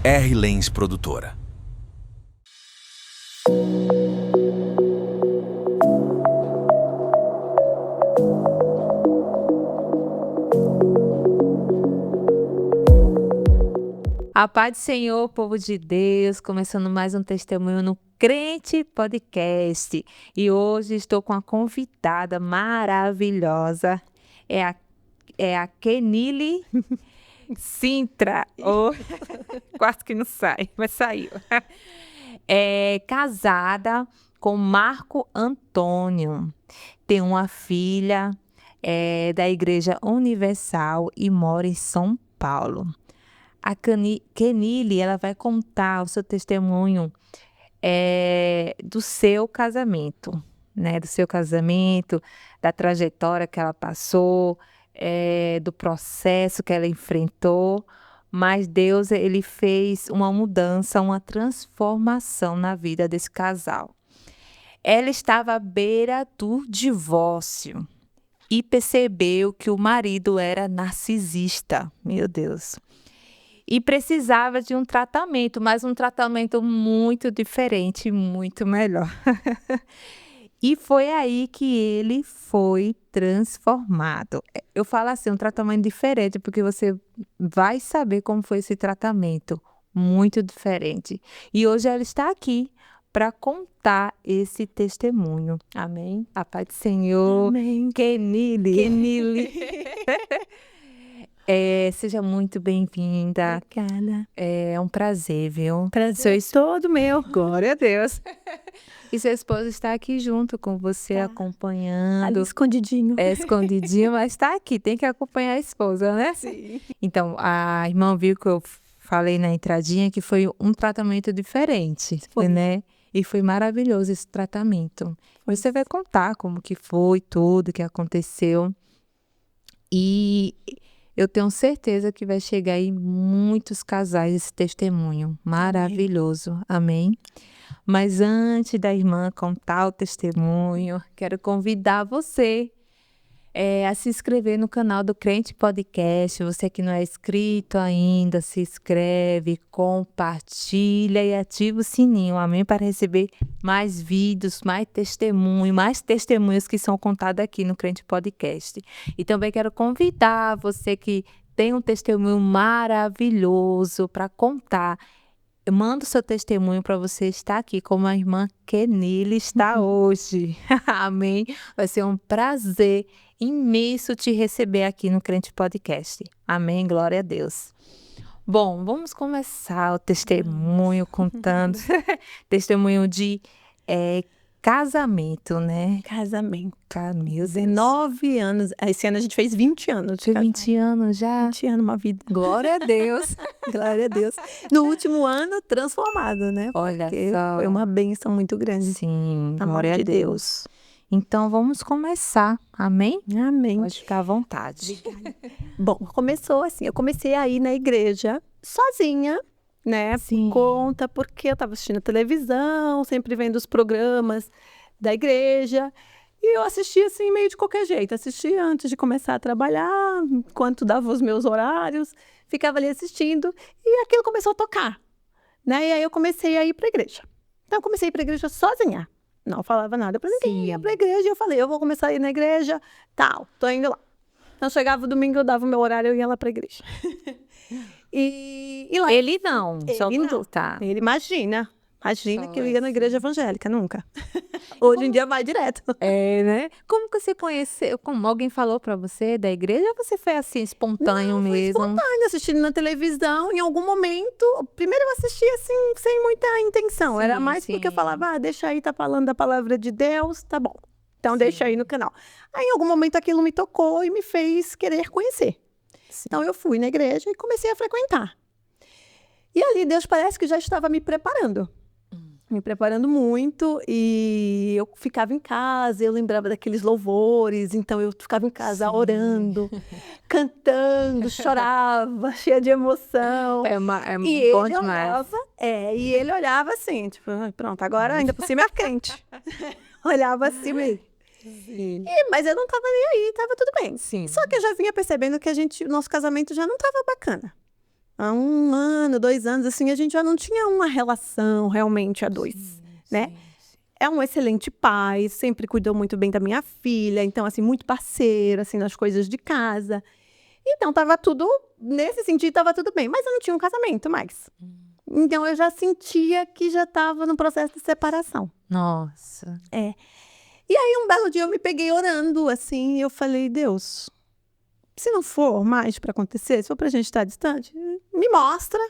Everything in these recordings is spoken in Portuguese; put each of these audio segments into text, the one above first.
R. Lens Produtora. A paz do Senhor, povo de Deus, começando mais um testemunho no Crente Podcast. E hoje estou com uma convidada maravilhosa, é a Kenile Sintra. Quase que não sai, mas saiu. É casada com Marco Antônio. Tem uma filha da Igreja Universal e mora em São Paulo. A Kenile, ela vai contar o seu testemunho do seu casamento, né? Do seu casamento, da trajetória que ela passou, do processo que ela enfrentou. Mas Deus, ele fez uma mudança, uma transformação na vida desse casal. Ela estava à beira do divórcio e percebeu que o marido era narcisista. Meu Deus! E precisava de um tratamento, mas um tratamento muito diferente, muito melhor. E foi aí que ele foi transformado. Eu falo assim, um tratamento diferente, porque você vai saber como foi esse tratamento, muito diferente. E hoje ela está aqui para contar esse testemunho. Amém? A paz do Senhor. Amém. Kenile. Seja muito bem-vinda. Obrigada. É um prazer, viu? Prazer é todo meu. Glória a Deus. E seu esposo está aqui junto com você, acompanhando. Ali escondidinho. Escondidinho, mas está aqui. Tem que acompanhar a esposa, né? Sim. Então, a irmã viu que eu falei na entradinha que foi um tratamento diferente, né? E foi maravilhoso esse tratamento. Você vai contar como que foi tudo que aconteceu. E eu tenho certeza que vai chegar aí muitos casais esse testemunho maravilhoso. Amém? Mas antes da irmã contar o testemunho, quero convidar você a se inscrever no canal do Crente Podcast. Você que não é inscrito ainda, se inscreve, compartilha e ativa o sininho, amém? Para receber mais vídeos, mais testemunhos que são contados aqui no Crente Podcast. E também quero convidar você que tem um testemunho maravilhoso para contar. Manda o seu testemunho para você estar aqui, como a irmã Kenile está hoje. Amém? Vai ser um prazer imenso te receber aqui no Crente Podcast. Amém? Glória a Deus. Bom, vamos começar o testemunho contando. Testemunho de casamento, né? Casamento. Meu Deus. 19 anos. Esse ano a gente fez 20 anos. Foi 20 anos já? 20 anos, uma vida. Glória a Deus. Glória a Deus. No último ano, transformado, né? Olha Porque só. foi uma bênção muito grande. Sim, Amor glória a de Deus. Então, vamos começar. Amém? Amém. Pode ficar à vontade. Bom, começou assim. Eu comecei a ir na igreja sozinha, né? Sim. Por conta, porque eu estava assistindo a televisão, sempre vendo os programas da igreja. E eu assistia assim, meio de qualquer jeito. Assistia antes de começar a trabalhar, enquanto dava os meus horários. Ficava ali assistindo e aquilo começou a tocar, né? E aí eu comecei a ir para a igreja. Então, eu comecei a ir para a igreja sozinha. Não falava nada para ninguém. Ia para a igreja e eu falei, eu vou começar a ir na igreja, tal, tô indo lá. Então, chegava o domingo, eu dava o meu horário, eu ia lá para a igreja. E lá... Ele não, só Ele tu não. tá. Ele imagina Só que eu ia na assim. igreja evangélica, nunca. Hoje em dia vai direto. Né? Como que você conheceu? Como alguém falou pra você da igreja ou você foi assim, espontâneo Não, foi mesmo? espontâneo, assistindo na televisão, em algum momento. Primeiro eu assisti assim, sem muita intenção. Sim, Era mais sim. porque eu falava, deixa aí, tá falando da palavra de Deus, tá bom. Então deixa aí no canal. Aí em algum momento aquilo me tocou e me fez querer conhecer. Sim. Então eu fui na igreja e comecei a frequentar. E ali Deus parece que já estava me preparando. Me preparando muito, e eu ficava em casa, eu lembrava daqueles louvores, então eu ficava em casa Sim. orando, cantando, chorava, cheia de emoção. E bom ele demais. ele olhava assim, tipo, pronto, agora ainda por cima é crente. Olhava assim mesmo. Sim. Mas eu não tava nem aí, tava tudo bem. Sim. Só que eu já vinha percebendo que o nosso casamento já não tava bacana. há 1 ano, 2 anos, assim, a gente já não tinha uma relação realmente a dois, né? Sim. É um excelente pai, sempre cuidou muito bem da minha filha, então, assim, muito parceiro, assim, nas coisas de casa. Então, tava tudo, nesse sentido, tava tudo bem. Mas eu não tinha um casamento mais. Então, eu já sentia que já tava no processo de separação. Nossa. E aí, um belo dia, eu me peguei orando, assim, e eu falei, Deus, se não for mais para acontecer, se for pra gente estar distante, me mostra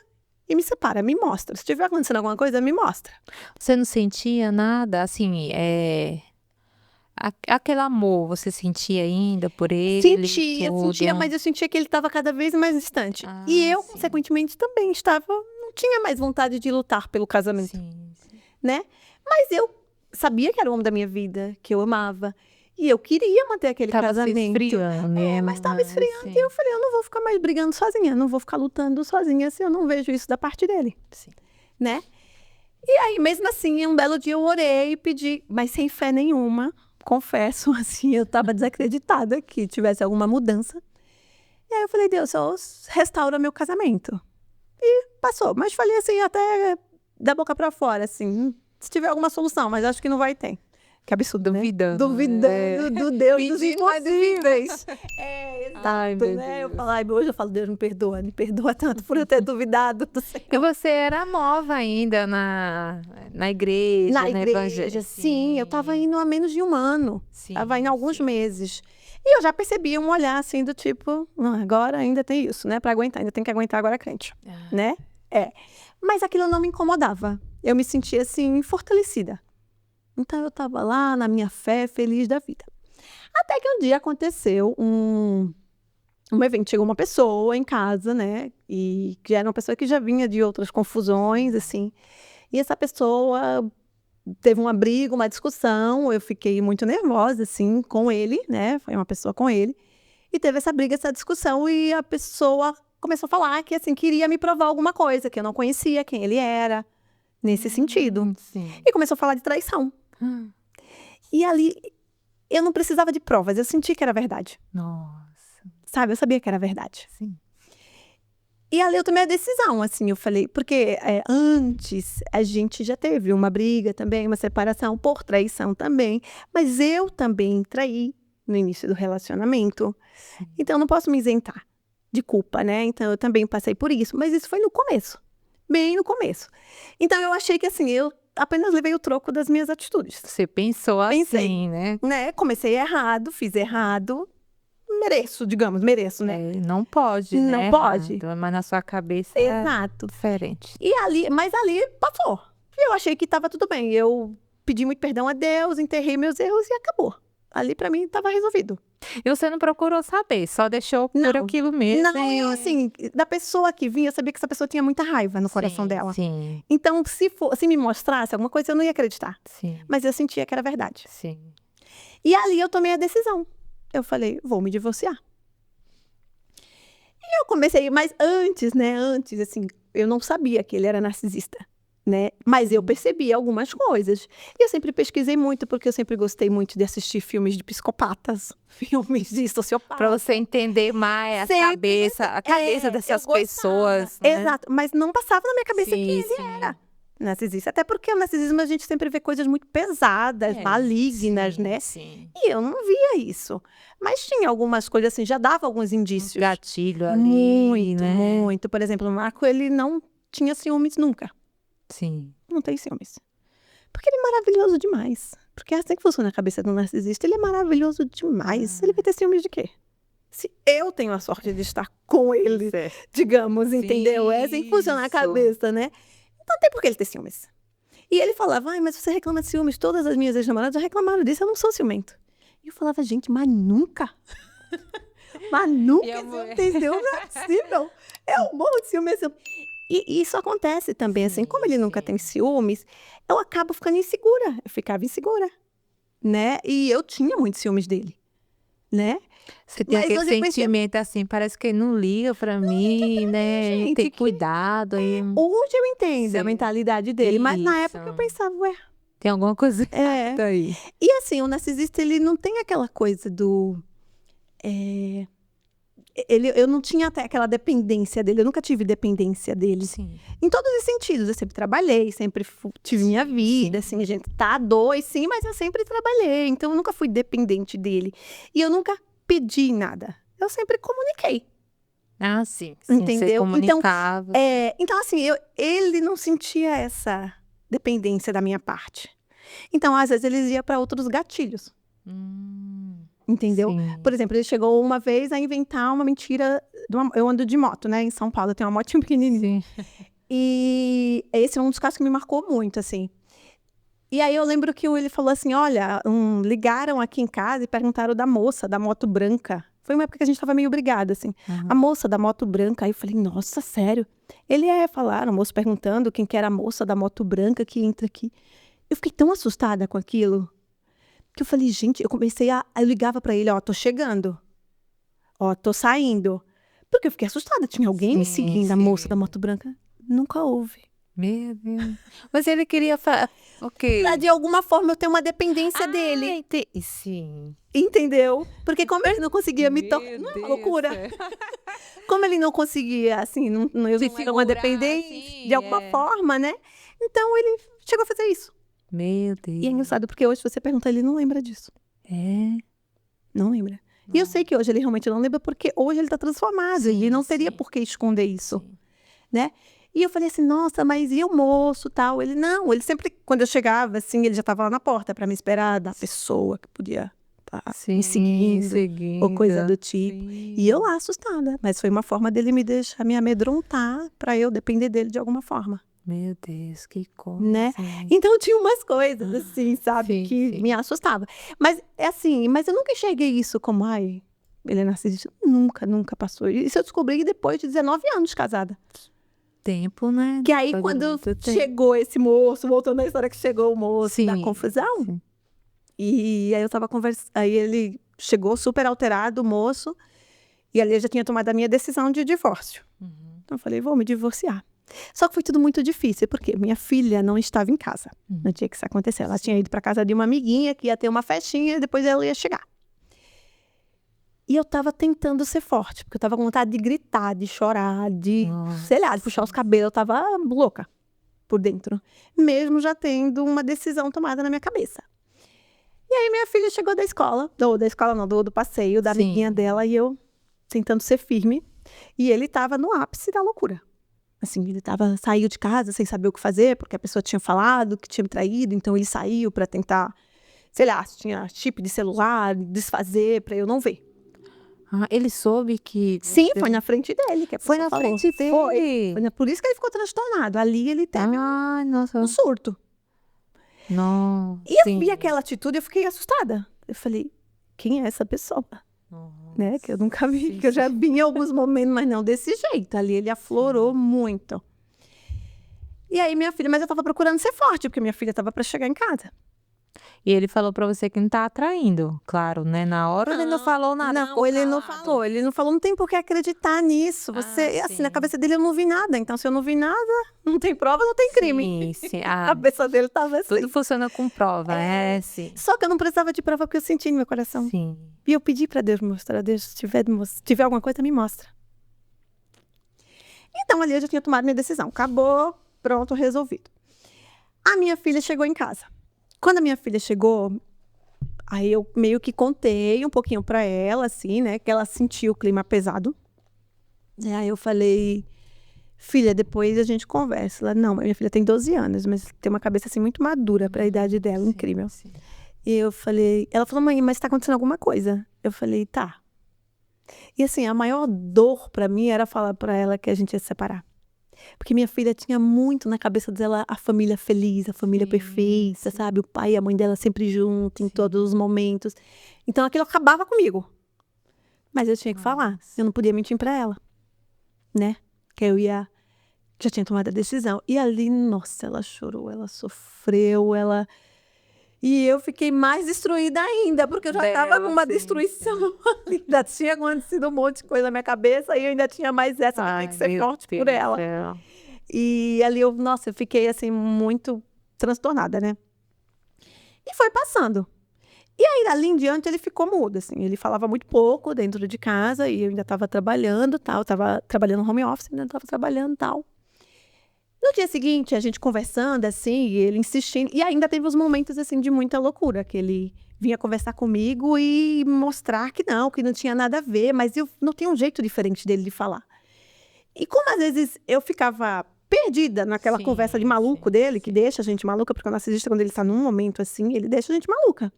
e me separa, me mostra. Se tiver acontecendo alguma coisa, me mostra. Você não sentia nada, assim, aquele amor, você sentia ainda por ele, Sentia, mas eu sentia que ele estava cada vez mais distante. Ah, E eu, sim. consequentemente, também não tinha mais vontade de lutar pelo casamento, Sim. né? Mas eu sabia que era o homem da minha vida, que eu amava. E eu queria manter aquele Tava se casamento. esfriando, né? Mas estava esfriando. Sim. E eu falei, eu não vou ficar mais brigando sozinha, não vou ficar lutando sozinha se eu não vejo isso da parte dele, Sim. né? E aí, mesmo assim, um belo dia eu orei e pedi, mas sem fé nenhuma, confesso, assim, eu estava desacreditada que tivesse alguma mudança. E aí eu falei, Deus, só restaura meu casamento. E passou, mas falei assim, até da boca para fora, assim, se tiver alguma solução, mas acho que não vai ter. Que absurdo, Duvidando, né? Duvidando do Deus dos Pedindo, mas impossíveis. Exato, Ai, meu né? Deus. Hoje eu falo, Deus me perdoa tanto por eu ter duvidado do Senhor. E você era nova ainda na igreja, Na no igreja, evangelho. sim, eu estava indo há menos de 1 ano. Sim, Estava indo há alguns sim. meses. E eu já percebia um olhar assim do tipo, agora ainda tem isso, né? Para aguentar, ainda tem que aguentar agora crente, né? Mas aquilo não me incomodava. Eu me sentia assim, fortalecida. Então eu estava lá na minha fé, feliz da vida. Até que um dia aconteceu um evento, chegou uma pessoa em casa, né? E que era uma pessoa que já vinha de outras confusões, assim. E essa pessoa teve uma briga, uma discussão, eu fiquei muito nervosa, assim, com ele, né? Foi uma pessoa com ele. E teve essa briga, essa discussão, e a pessoa começou a falar que, assim, queria me provar alguma coisa, que eu não conhecia quem ele era, nesse sentido. Sim. E começou a falar de traição. E ali, eu não precisava de provas, eu senti que era verdade. Nossa. Sabe, eu sabia que era verdade. Sim. E ali eu tomei a decisão, assim, eu falei, porque antes a gente já teve uma briga também, uma separação por traição também, mas eu também traí no início do relacionamento, então eu não posso me isentar de culpa, né? Então eu também passei por isso, mas isso foi no começo, bem no começo. Então eu achei que, assim, eu apenas levei o troco das minhas atitudes, Você pensou Pensei. assim, né? Comecei errado, fiz errado, mereço, né? Não pode, Não né? pode. Errado, mas na sua cabeça é Exato. diferente. Mas ali passou. E eu achei que estava tudo bem. Eu pedi muito perdão a Deus, enterrei meus erros e acabou. Ali para mim estava resolvido. E você não procurou saber, só deixou por Não. aquilo mesmo. Não, eu assim, da pessoa que vinha, eu sabia que essa pessoa tinha muita raiva no coração dela. Sim, Então, se me mostrasse alguma coisa, eu não ia acreditar. sim, Mas eu sentia que era verdade. sim. E ali eu tomei a decisão. Eu falei, vou me divorciar. E eu comecei, mas antes, assim, eu não sabia que ele era narcisista, né? Mas eu percebi algumas coisas. E eu sempre pesquisei muito, porque eu sempre gostei muito de assistir filmes de psicopatas, filmes de sociopatas. Para você entender mais a Sempre, cabeça dessas eu gostava. pessoas. Né? Exato, mas não passava na minha cabeça Sim, que ele sim. era narcisista. Até porque o narcisismo a gente sempre vê coisas muito pesadas, malignas, sim, né? Sim. E eu não via isso. Mas tinha algumas coisas assim, já dava alguns indícios. Gatilho ali, Muito, né? muito. Por exemplo, o Marco, ele não tinha ciúmes nunca. Sim. Não tem ciúmes. Porque ele é maravilhoso demais. Porque é assim que funciona a cabeça do narcisista. Ele é maravilhoso demais. Ele vai ter ciúmes de quê? Se eu tenho a sorte de estar com ele, digamos, entendeu? É assim que funciona a Isso. cabeça, né? Então tem por que ele ter ciúmes. E ele falava, mas você reclama de ciúmes. Todas as minhas ex-namoradas já reclamaram disso, eu não sou ciumento. E eu falava, gente, mas nunca. Mas nunca E a esse mulher? homem tem ciúme, não é possível. Eu morro de ciúme. E isso acontece também, assim, como ele nunca tem ciúmes, eu acabo ficando insegura. Eu ficava insegura, né? E eu tinha muitos ciúmes dele, né? Você tem Mas aquele hoje eu percebo- sentimento assim, parece que ele não liga pra mim, né? gente, Tem que- cuidado aí. Hoje eu entendo a Sim. mentalidade dele, mas na Isso. época eu pensava, ué. Tem alguma coisa É. aí. E assim, o narcisista, ele não tem aquela coisa do... eu não tinha até aquela dependência dele, eu nunca tive dependência dele. Sim. Em todos os sentidos, eu sempre trabalhei, sempre tive minha vida, assim, a gente tá a dois, sim, mas eu sempre trabalhei, então eu nunca fui dependente dele. E eu nunca pedi nada, eu sempre comuniquei, Ah, sim. Sim, você entendeu? comunicava. Então assim, ele não sentia essa dependência da minha parte. Então, às vezes, eles iam para outros gatilhos. Entendeu? Sim. Por exemplo, ele chegou uma vez a inventar uma mentira. Eu ando de moto, né? Em São Paulo, eu tenho uma motinha pequenininha. Sim. E esse é um dos casos que me marcou muito, assim. E aí eu lembro que ele falou assim, olha, ligaram aqui em casa e perguntaram da moça, da moto branca. Foi uma época que a gente estava meio brigada, assim. A moça da moto branca. Aí eu falei, nossa, sério? Falaram, o moço perguntando quem que era a moça da moto branca que entra aqui. Eu fiquei tão assustada com aquilo. Que eu falei, gente, eu ligava pra ele, ó, tô chegando. Ó, tô saindo. Porque eu fiquei assustada, tinha alguém me seguindo, a moça da moto branca. Nunca houve. Meu Deus. Mas ele queria ok. De alguma forma eu tenho uma dependência dele. Sim. Entendeu? Porque como ele não conseguia me tocar. Meu Não é uma Deus, loucura. Como ele não conseguia, assim, eu não era uma figurar, dependência, assim, de alguma forma, né? Então ele chegou a fazer isso. Meu Deus. E é engraçado, porque hoje, se você perguntar, ele não lembra disso. Não lembra. E eu sei que hoje ele realmente não lembra, porque hoje ele tá transformado. Ele não teria por que esconder isso, né? E eu falei assim, nossa, mas e o moço, tal? Ele, não, ele sempre, quando eu chegava, assim, ele já tava lá na porta para me esperar da pessoa que podia estar me seguindo, ou coisa do tipo. Sim. E eu lá, assustada. Mas foi uma forma dele me amedrontar para eu depender dele de alguma forma. Meu Deus, que coisa. Né? Então tinha umas coisas assim, sabe, Sim, que sim. me assustava. Mas é assim, mas eu nunca enxerguei isso como, ai, ele é narcisista. Nunca passou. Isso eu descobri depois de 19 anos casada. Tempo, né? Que aí Todo quando mundo tem. chegou esse moço, voltando à história que chegou o moço da Sim, confusão. sim. E aí eu tava conversando, aí ele chegou super alterado, o moço, e ali eu já tinha tomado a minha decisão de divórcio. Então eu falei, vou me divorciar. Só que foi tudo muito difícil, porque minha filha não estava em casa no dia que isso aconteceu. Ela tinha ido para casa de uma amiguinha que ia ter uma festinha e depois ela ia chegar. E eu tava tentando ser forte, porque eu tava com vontade de gritar, de chorar, sei lá, de puxar os cabelos. Eu tava louca por dentro, mesmo já tendo uma decisão tomada na minha cabeça. E aí minha filha chegou da escola, do passeio, da amiguinha dela, e eu tentando ser firme. E ele tava no ápice da loucura. Assim, saiu de casa sem saber o que fazer, porque a pessoa tinha falado que tinha me traído, então ele saiu para tentar, sei lá, se tinha chip de celular, desfazer, para eu não ver. Ele soube que... Sim, foi na frente dele que a Foi pessoa na falou. frente dele? Foi por isso que ele ficou transtornado. Ali ele teve um surto. Não, E eu vi aquela atitude, eu fiquei assustada. Eu falei, quem é essa pessoa? Né? Que eu nunca vi, que eu já vi em alguns momentos, mas não desse jeito. Ali ele aflorou muito. E aí minha filha, mas eu tava procurando ser forte, porque minha filha tava para chegar em casa. E ele falou pra você que não tá atraindo, claro, né? Na hora ele não falou nada. Não, ele não falou, não tem por que acreditar nisso. Você, assim, na cabeça dele eu não vi nada. Então, se eu não vi nada, não tem prova, não tem crime. Sim. A cabeça dele tava assim. Tudo funciona com prova, sim. Só que eu não precisava de prova porque eu senti no meu coração. Sim. E eu pedi pra Deus mostrar. Deus, se tiver alguma coisa, me mostra. Então, ali eu já tinha tomado minha decisão. Acabou, pronto, resolvido. A minha filha chegou em casa. Quando a minha filha chegou, aí eu meio que contei um pouquinho pra ela, assim, né? Que ela sentiu o clima pesado. E aí eu falei, filha, depois a gente conversa. Ela, não, minha filha tem 12 anos, mas tem uma cabeça, assim, muito madura pra idade dela, incrível. Sim. E eu falei, ela falou, mãe, mas tá acontecendo alguma coisa? Eu falei, tá. E assim, a maior dor pra mim era falar pra ela que a gente ia se separar. Porque minha filha tinha muito na cabeça dela a família feliz, a família perfeita, sabe? O pai e a mãe dela sempre juntos, em todos os momentos. Então aquilo acabava comigo. Mas eu tinha que falar. Eu não podia mentir pra ela, né? Que eu já tinha tomado a decisão. E ali, nossa, ela chorou, ela sofreu, E eu fiquei mais destruída ainda, porque eu já estava com uma destruição ali. Ainda tinha acontecido um monte de coisa na minha cabeça e eu ainda tinha mais essa, que tem que ser forte por ela. E ali eu fiquei assim muito transtornada, né? E foi passando. E aí, dali em diante, ele ficou mudo, assim. Ele falava muito pouco dentro de casa e eu ainda estava trabalhando, tal. Estava trabalhando home office, ainda estava trabalhando, tal. No dia seguinte, a gente conversando, assim, e ele insistindo. E ainda teve uns momentos, assim, de muita loucura, que ele vinha conversar comigo e mostrar que não tinha nada a ver, mas eu não tinha um jeito diferente dele de falar. E como às vezes eu ficava perdida naquela Sim, conversa de maluco sim, dele, que sim. deixa a gente maluca, porque o narcisista, quando ele está num momento assim, ele deixa a gente maluca.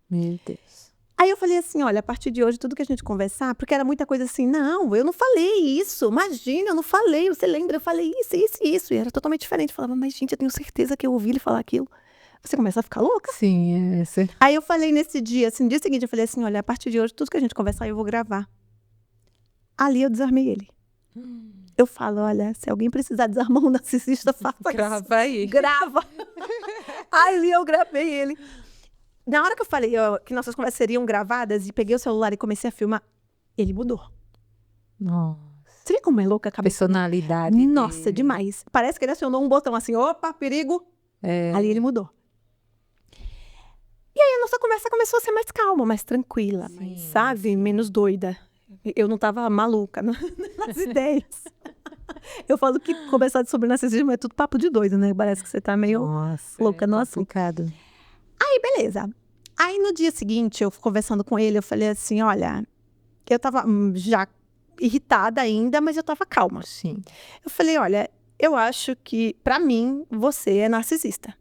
Meu Deus. Aí eu falei assim, olha, a partir de hoje, tudo que a gente conversar, porque era muita coisa assim, não, eu não falei isso, imagina, eu não falei, você lembra, eu falei isso, isso e isso, e era totalmente diferente. Eu falava, mas gente, eu tenho certeza que eu ouvi ele falar aquilo. Você começa a ficar louca. Sim, essa. Aí eu falei nesse dia, assim, no dia seguinte, eu falei assim, olha, a partir de hoje, tudo que a gente conversar, eu vou gravar. Ali eu desarmei ele. Eu falo, olha, se alguém precisar desarmar um narcisista, faça isso. Grava aí. Grava. Aí eu gravei ele. Na hora que eu falei que nossas conversas seriam gravadas e peguei o celular e comecei a filmar, ele mudou. Nossa. Você vê como é louca a cabeça? Personalidade. Nossa, dele. demais. Parece que ele acionou um botão assim, opa, perigo. É. Ali ele mudou. E aí a nossa conversa começou a ser mais calma, mais tranquila, Sim, mais, sabe? Menos doida. Eu não tava maluca nas ideias. Eu falo que conversar sobre narcisismo é tudo papo de doido, né? Parece que você tá meio Nossa, louca no assunto. complicado. Aí, beleza. Aí, no dia seguinte, eu conversando com ele, eu falei assim, olha, eu tava já irritada ainda, mas eu tava calma. Sim. Eu falei, olha, eu acho que, pra mim, você é narcisista.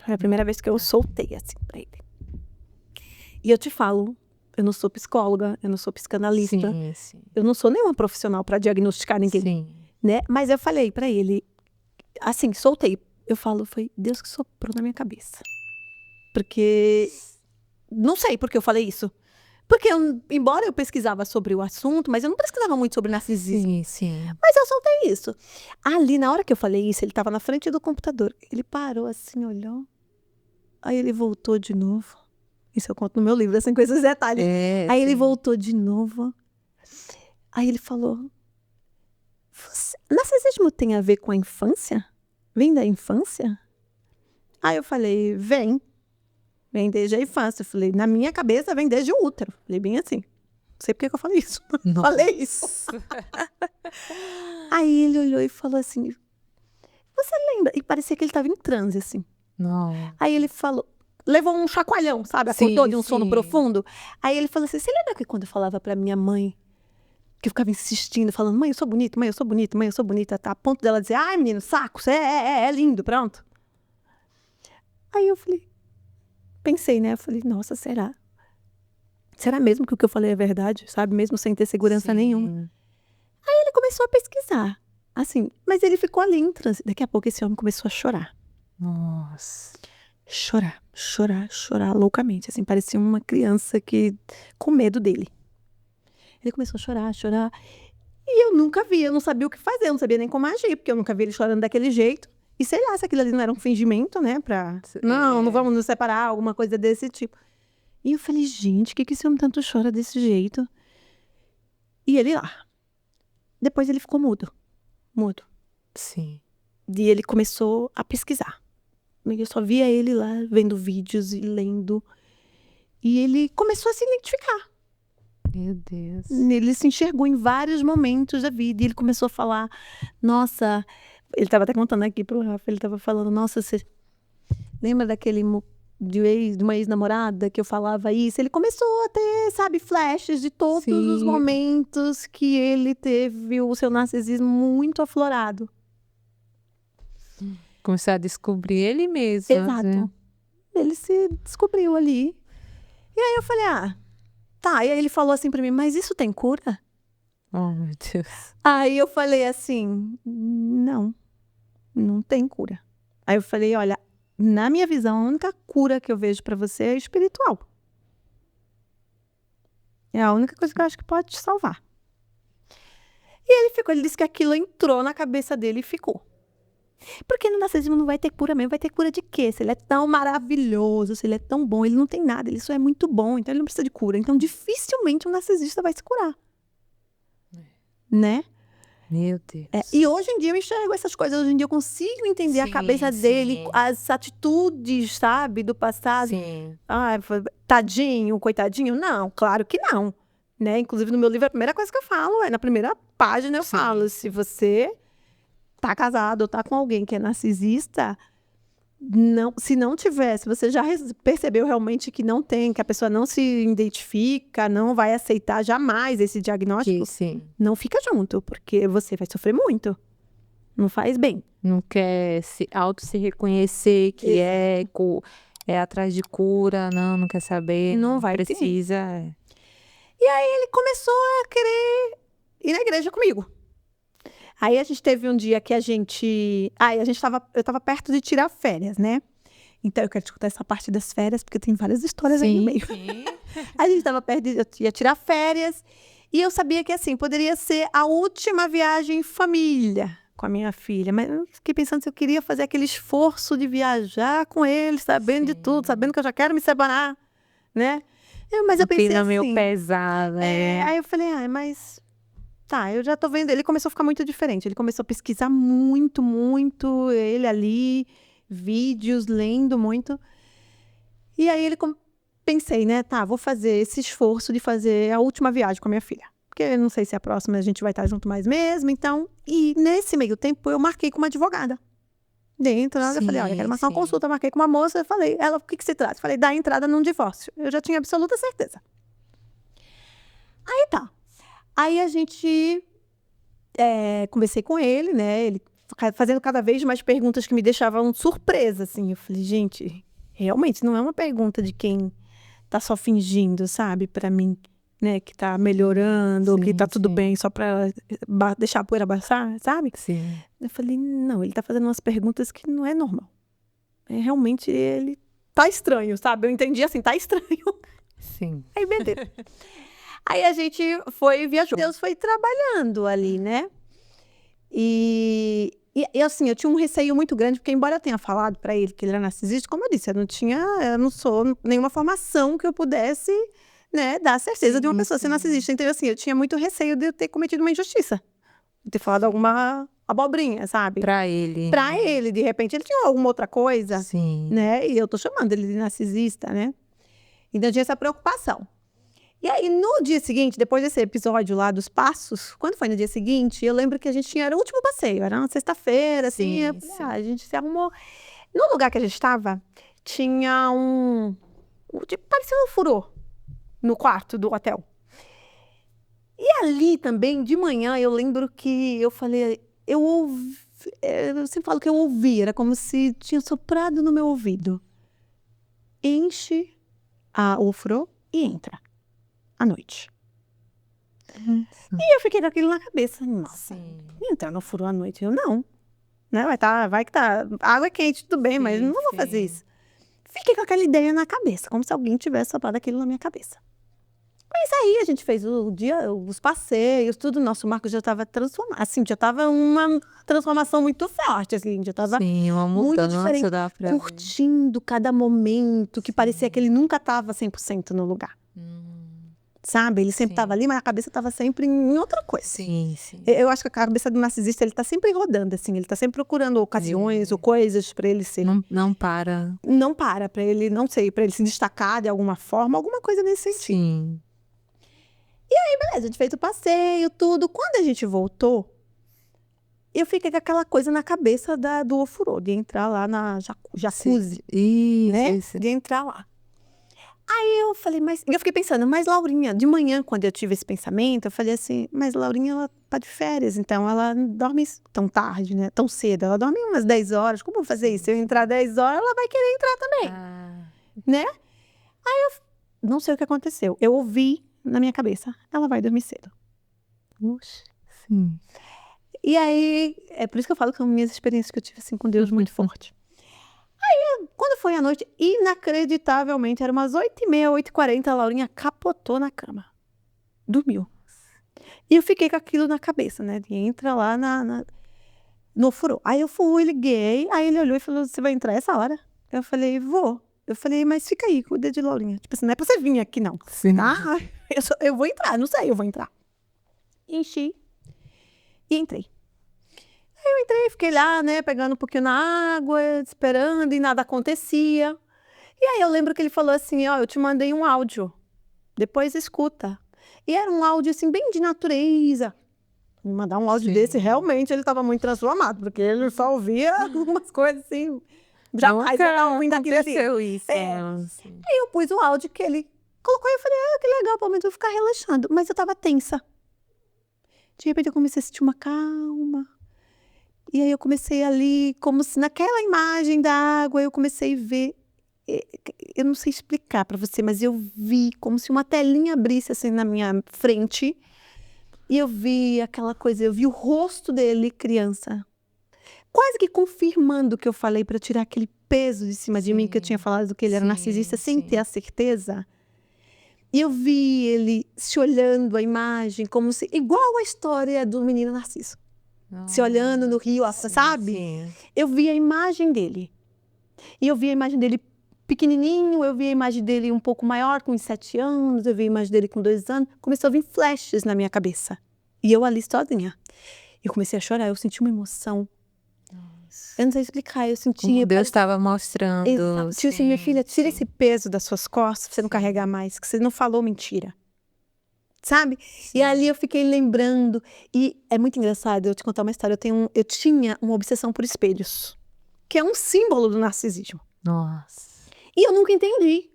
Foi a primeira vez que eu soltei, assim, pra ele. E eu te falo, eu não sou psicóloga, eu não sou psicanalista, Sim, sim. eu não sou nenhuma profissional pra diagnosticar ninguém, Sim. né? Mas eu falei pra ele, assim, soltei. Eu falo, foi Deus que soprou na minha cabeça. Porque, não sei por que eu falei isso. Porque, embora eu pesquisava sobre o assunto, mas eu não pesquisava muito sobre narcisismo. Sim, sim. Mas eu soltei isso. Ali, na hora que eu falei isso, ele estava na frente do computador. Ele parou assim, olhou. Aí ele voltou de novo. Isso eu conto no meu livro, assim, com esses detalhes. É, Aí ele sim. voltou de novo. Aí ele falou, narcisismo tem a ver com a infância? Vem da infância? Aí eu falei, vem desde a infância. Eu falei, na minha cabeça vem desde o útero. Falei bem assim. Não sei por que eu falei isso. Nossa. Falei isso. Aí ele olhou e falou assim, você lembra? E parecia que ele estava em transe, assim. Não. Aí ele falou, levou um chacoalhão, sabe? Sim, Acordou de um sono sim. profundo. Aí ele falou assim, você lembra que quando eu falava pra minha mãe, que eu ficava insistindo, falando, mãe, eu sou bonita, mãe, eu sou bonita, mãe, eu sou bonita, tá? A ponto dela dizer, ai, menino, saco, você é lindo, pronto. Aí eu falei, pensei, né? Eu falei, nossa, será? Será mesmo que o que eu falei é verdade, sabe? Mesmo sem ter segurança nenhuma. Aí ele começou a pesquisar, assim, mas ele ficou ali em transe. Daqui a pouco esse homem começou a chorar. Nossa. Chorar loucamente, assim, parecia uma criança com medo dele. Ele começou a chorar. E eu nunca vi, eu não sabia o que fazer, eu não sabia nem como agir, porque eu nunca vi ele chorando daquele jeito. E sei lá, se aquilo ali não era um fingimento, né, não vamos nos separar, alguma coisa desse tipo. E eu falei, gente, que esse homem tanto chora desse jeito? E ele lá. Depois ele ficou mudo. Sim. E ele começou a pesquisar. Eu só via ele lá, vendo vídeos e lendo. E ele começou a se identificar. Meu Deus. Ele se enxergou em vários momentos da vida. E ele começou a falar, nossa... Ele estava até contando aqui pro Rafa, ele estava falando, nossa, você lembra daquele de uma ex-namorada que eu falava isso? Ele começou a ter, sabe, flashes de todos os momentos que ele teve o seu narcisismo muito aflorado. Começou a descobrir ele mesmo. Exato. Né? Ele se descobriu ali. E aí eu falei, tá. E aí ele falou assim pra mim, mas isso tem cura? Oh, meu Deus. Aí eu falei assim, não tem cura. Aí eu falei, olha, na minha visão, a única cura que eu vejo pra você é espiritual. É a única coisa que eu acho que pode te salvar. E ele disse que aquilo entrou na cabeça dele e ficou. Porque no narcisismo não vai ter cura mesmo. Vai ter cura de quê? Se ele é tão maravilhoso, se ele é tão bom, ele não tem nada, ele só é muito bom, então ele não precisa de cura. Então dificilmente um narcisista vai se curar. Né? Meu Deus. E hoje em dia eu enxergo essas coisas, hoje em dia eu consigo entender a Sim, cabeça dele, sim. as atitudes, sabe, do passado. Sim. Tadinho, coitadinho. Não, claro que não. Né? Inclusive, no meu livro, a primeira coisa que eu falo na primeira página eu Sim. falo, se você tá casado ou tá com alguém que é narcisista, não, se não tiver, se você já percebeu realmente que não tem, que a pessoa não se identifica, não vai aceitar jamais esse diagnóstico, Sim. não fica junto, porque você vai sofrer muito. Não faz bem. Não quer se reconhecer que é atrás de cura, não quer saber, Não vai ter. precisa. E aí ele começou a querer ir na igreja comigo. Aí a gente teve um dia que eu tava perto de tirar férias, né? Então eu quero te contar essa parte das férias, porque tem várias histórias aí no meio. Sim. A gente tava perto eu ia tirar férias, e eu sabia que, assim, poderia ser a última viagem em família com a minha filha. Mas eu fiquei pensando se eu queria fazer aquele esforço de viajar com ele, sabendo de tudo, sabendo que eu já quero me separar, né? Mas eu pensei Clima assim... meio pesado, Aí eu falei, mas... Tá, eu já tô vendo. Ele começou a ficar muito diferente. Ele começou a pesquisar muito, muito. Ele ali, vídeos, lendo muito. E aí pensei, né? Tá, vou fazer esse esforço de fazer a última viagem com a minha filha. Porque eu não sei se a próxima a gente vai estar junto mais mesmo, então... E nesse meio tempo eu marquei com uma advogada. Dentro, eu falei, olha, eu quero marcar uma consulta. Marquei com uma moça, eu falei, ela, o que se trata? Eu falei, dá entrada num divórcio. Eu já tinha absoluta certeza. Aí tá. Aí a gente, conversei com ele, né? Ele fazendo cada vez mais perguntas que me deixavam surpresa, assim. Eu falei, gente, realmente não é uma pergunta de quem tá só fingindo, sabe? Pra mim, né? Que tá melhorando, ou que tá tudo bem só pra deixar a poeira baixar, sabe? Sim. Eu falei, não, ele tá fazendo umas perguntas que não é normal. Realmente ele tá estranho, sabe? Eu entendi assim, tá estranho. Sim. Aí, beleza. Aí a gente foi e viajou. Deus foi trabalhando ali, né? E assim, eu tinha um receio muito grande, porque embora eu tenha falado para ele que ele era narcisista, como eu disse, eu não sou nenhuma formação que eu pudesse, né, dar a certeza de uma pessoa ser narcisista. Então, assim, eu tinha muito receio de eu ter cometido uma injustiça. De ter falado alguma abobrinha, sabe? Pra ele. Pra ele, de repente, ele tinha alguma outra coisa, Sim. né? E eu tô chamando ele de narcisista, né? Então, eu tinha essa preocupação. E aí, no dia seguinte, depois desse episódio lá dos passos, quando foi no dia seguinte, eu lembro que era o último passeio, era uma sexta-feira, assim, a gente se arrumou. No lugar que a gente estava, tinha parecia um furor no quarto do hotel. E ali também, de manhã, eu lembro que eu falei, eu sempre falo que eu ouvi, era como se tinha soprado no meu ouvido. Enche o furor e entra. À noite. E eu fiquei com aquilo na cabeça. Nossa, entrar no furor à noite. Eu não. Né? Vai que tá. A água é quente, tudo bem, mas não vou fazer isso. Fiquei com aquela ideia na cabeça, como se alguém tivesse soprado aquilo na minha cabeça. Mas aí a gente fez os passeios, tudo. Nosso Marcos já estava transformado. Assim, já estava uma transformação muito forte, assim, já estava uma muito diferente. Curtindo cada momento, que parecia que ele nunca estava 100% no lugar. Sabe? Ele sempre estava ali, mas a cabeça estava sempre em outra coisa. Sim. Eu acho que a cabeça do narcisista, ele está sempre rodando, assim. Ele está sempre procurando ocasiões ou coisas para ele ser. Não para. Não para ele, não sei, para ele se destacar de alguma forma, alguma coisa nesse sentido. Sim. E aí, beleza, a gente fez o passeio, tudo. Quando a gente voltou, eu fiquei com aquela coisa na cabeça do ofurô, de entrar lá na jacuzzi, né? De entrar lá. Aí eu falei, eu fiquei pensando, mas Laurinha, de manhã, quando eu tive esse pensamento, eu falei assim, mas Laurinha, ela tá de férias, então ela não dorme tão tarde, né? Tão cedo, ela dorme umas 10 horas, como eu vou fazer isso? Se eu entrar 10 horas, ela vai querer entrar também, né? Aí eu não sei o que aconteceu, eu ouvi na minha cabeça, ela vai dormir cedo. Oxe, sim. E aí, é por isso que eu falo que são minhas experiências que eu tive assim com Deus muito forte. Aí, quando foi à noite, inacreditavelmente, era umas 8h30, 8h40, a Laurinha capotou na cama. Dormiu. E eu fiquei com aquilo na cabeça, né? De entra lá no furor. Aí eu fui, liguei, aí ele olhou e falou, você vai entrar essa hora? Eu falei, vou. Eu falei, mas fica aí, cuida de Laurinha. Tipo assim, não é pra você vir aqui, não. Sim. Eu vou entrar, não sei, eu vou entrar. Enchi. E entrei. Eu entrei, fiquei lá, né, pegando um pouquinho na água, esperando e nada acontecia. E aí eu lembro que ele falou assim, ó, eu te mandei um áudio, depois escuta. E era um áudio, assim, bem de natureza. Me mandar um áudio desse, realmente ele estava muito transformado, porque ele só ouvia algumas coisas assim, jamais ia dar ruim daquilo ali. Aconteceu isso. Aí eu pus o áudio que ele colocou e eu falei, que legal, pelo menos eu vou ficar relaxando. Mas eu estava tensa. De repente eu comecei a sentir uma calma. E aí eu comecei ali, como se naquela imagem da água, eu comecei a ver. Eu não sei explicar para você, mas eu vi como se uma telinha abrisse assim na minha frente. E eu vi aquela coisa, eu vi o rosto dele, criança. Quase que confirmando o que eu falei para tirar aquele peso de cima de mim, que eu tinha falado que ele era narcisista, sem ter a certeza. E eu vi ele se olhando a imagem, como se. Igual a história do menino Narciso. Se olhando no rio, sabe? Sim. Eu vi a imagem dele. E eu vi a imagem dele pequenininho, eu vi a imagem dele um pouco maior, com uns 7 anos, eu vi a imagem dele com 2 anos. Começou a vir flashes na minha cabeça. E eu ali sozinha. Eu comecei a chorar, eu senti uma emoção. Eu não sei explicar, eu senti. Como Deus estava mostrando. Exato. Tio, assim, minha filha, tira esse peso das suas costas, pra você não carregar mais, que você não falou mentira. Sabe? E ali eu fiquei lembrando. E é muito engraçado eu te contar uma história. Eu tinha uma obsessão por espelhos, que é um símbolo do narcisismo. Nossa. E eu nunca entendi.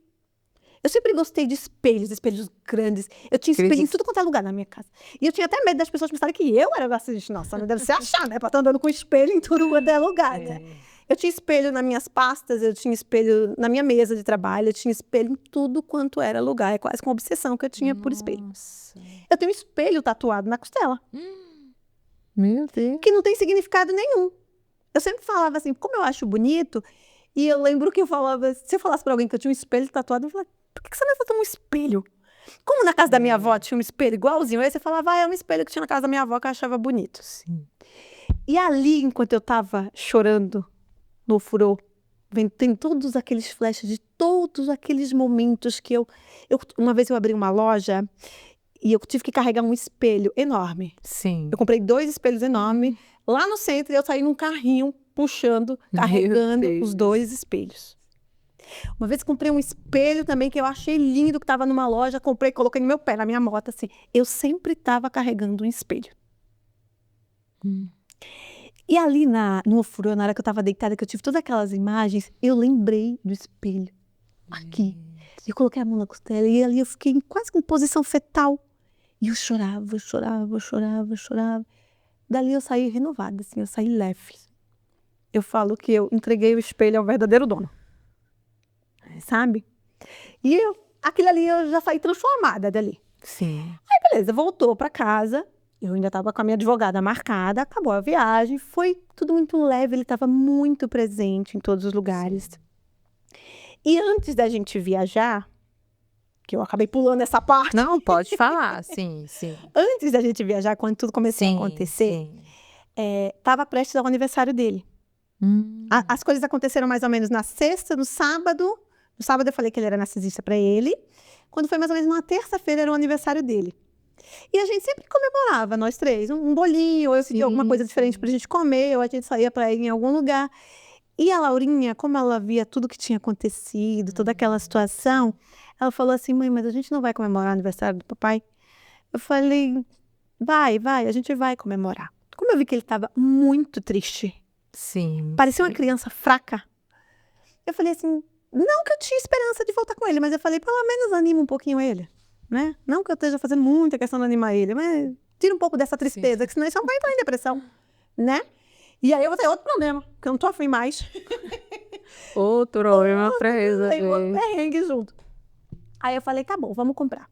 Eu sempre gostei de espelhos grandes. Eu tinha espelho em tudo quanto é lugar na minha casa. E eu tinha até medo das pessoas pensarem que eu era narcisista. Nossa, não deve se achar, né? Pra estar andando com espelho em tudo quanto é lugar, né? Eu tinha espelho nas minhas pastas, eu tinha espelho na minha mesa de trabalho, eu tinha espelho em tudo quanto era lugar. É quase uma obsessão que eu tinha por espelho. Eu tenho um espelho tatuado na costela. Meu Deus. Que não tem significado nenhum. Eu sempre falava assim, como eu acho bonito, e eu lembro que eu falava, se eu falasse pra alguém que eu tinha um espelho tatuado, eu falava, por que você não botou um espelho? Como na casa da minha avó tinha um espelho igualzinho, aí você falava, é um espelho que tinha na casa da minha avó que eu achava bonito. Sim. E ali, enquanto eu tava chorando no ofurô, tem todos aqueles flashes de todos aqueles momentos que uma vez eu abri uma loja e eu tive que carregar um espelho enorme. Sim. Eu comprei 2 espelhos enormes lá no centro e eu saí num carrinho puxando, carregando os 2 espelhos. Uma vez comprei um espelho também que eu achei lindo, que estava numa loja, comprei, coloquei no meu pé, na minha moto, assim. Eu sempre estava carregando um espelho. E ali no ofurô, na hora que eu estava deitada, que eu tive todas aquelas imagens, eu lembrei do espelho. Aqui. Eu coloquei a mão na costela e ali eu fiquei quase em posição fetal. E eu chorava, chorava, chorava, chorava. Dali eu saí renovada, assim, eu saí leve. Eu falo que eu entreguei o espelho ao verdadeiro dono. Sabe? E aquilo ali eu já saí transformada dali. Sim. Aí beleza, voltou pra casa. Eu ainda tava com a minha advogada marcada, acabou a viagem, foi tudo muito leve, ele estava muito presente em todos os lugares. E antes da gente viajar, que eu acabei pulando essa parte. Não, pode falar, sim. Antes da gente viajar, quando tudo começou a acontecer, tava prestes ao aniversário dele. As coisas aconteceram mais ou menos na sexta, no sábado. No sábado eu falei que ele era narcisista para ele. Quando foi mais ou menos na terça-feira, era o aniversário dele. E a gente sempre comemorava, nós 3, um bolinho, ou eu queria alguma coisa diferente pra gente comer, ou a gente saía para ir em algum lugar. E a Laurinha, como ela via tudo que tinha acontecido, toda aquela situação, ela falou assim, mãe, mas a gente não vai comemorar o aniversário do papai? Eu falei, vai, a gente vai comemorar. Como eu vi que ele estava muito triste, parecia uma criança fraca, eu falei assim, não que eu tinha esperança de voltar com ele, mas eu falei, pelo menos anima um pouquinho ele, né? Não que eu esteja fazendo muita questão de animar ele, mas tira um pouco dessa tristeza, que senão ele só vai entrar em depressão, né? E aí eu vou ter outro problema, que eu não tô afim mais. Outro problema pra resolver. Aí outro perrengue junto. Aí eu falei, tá bom, vamos comprar.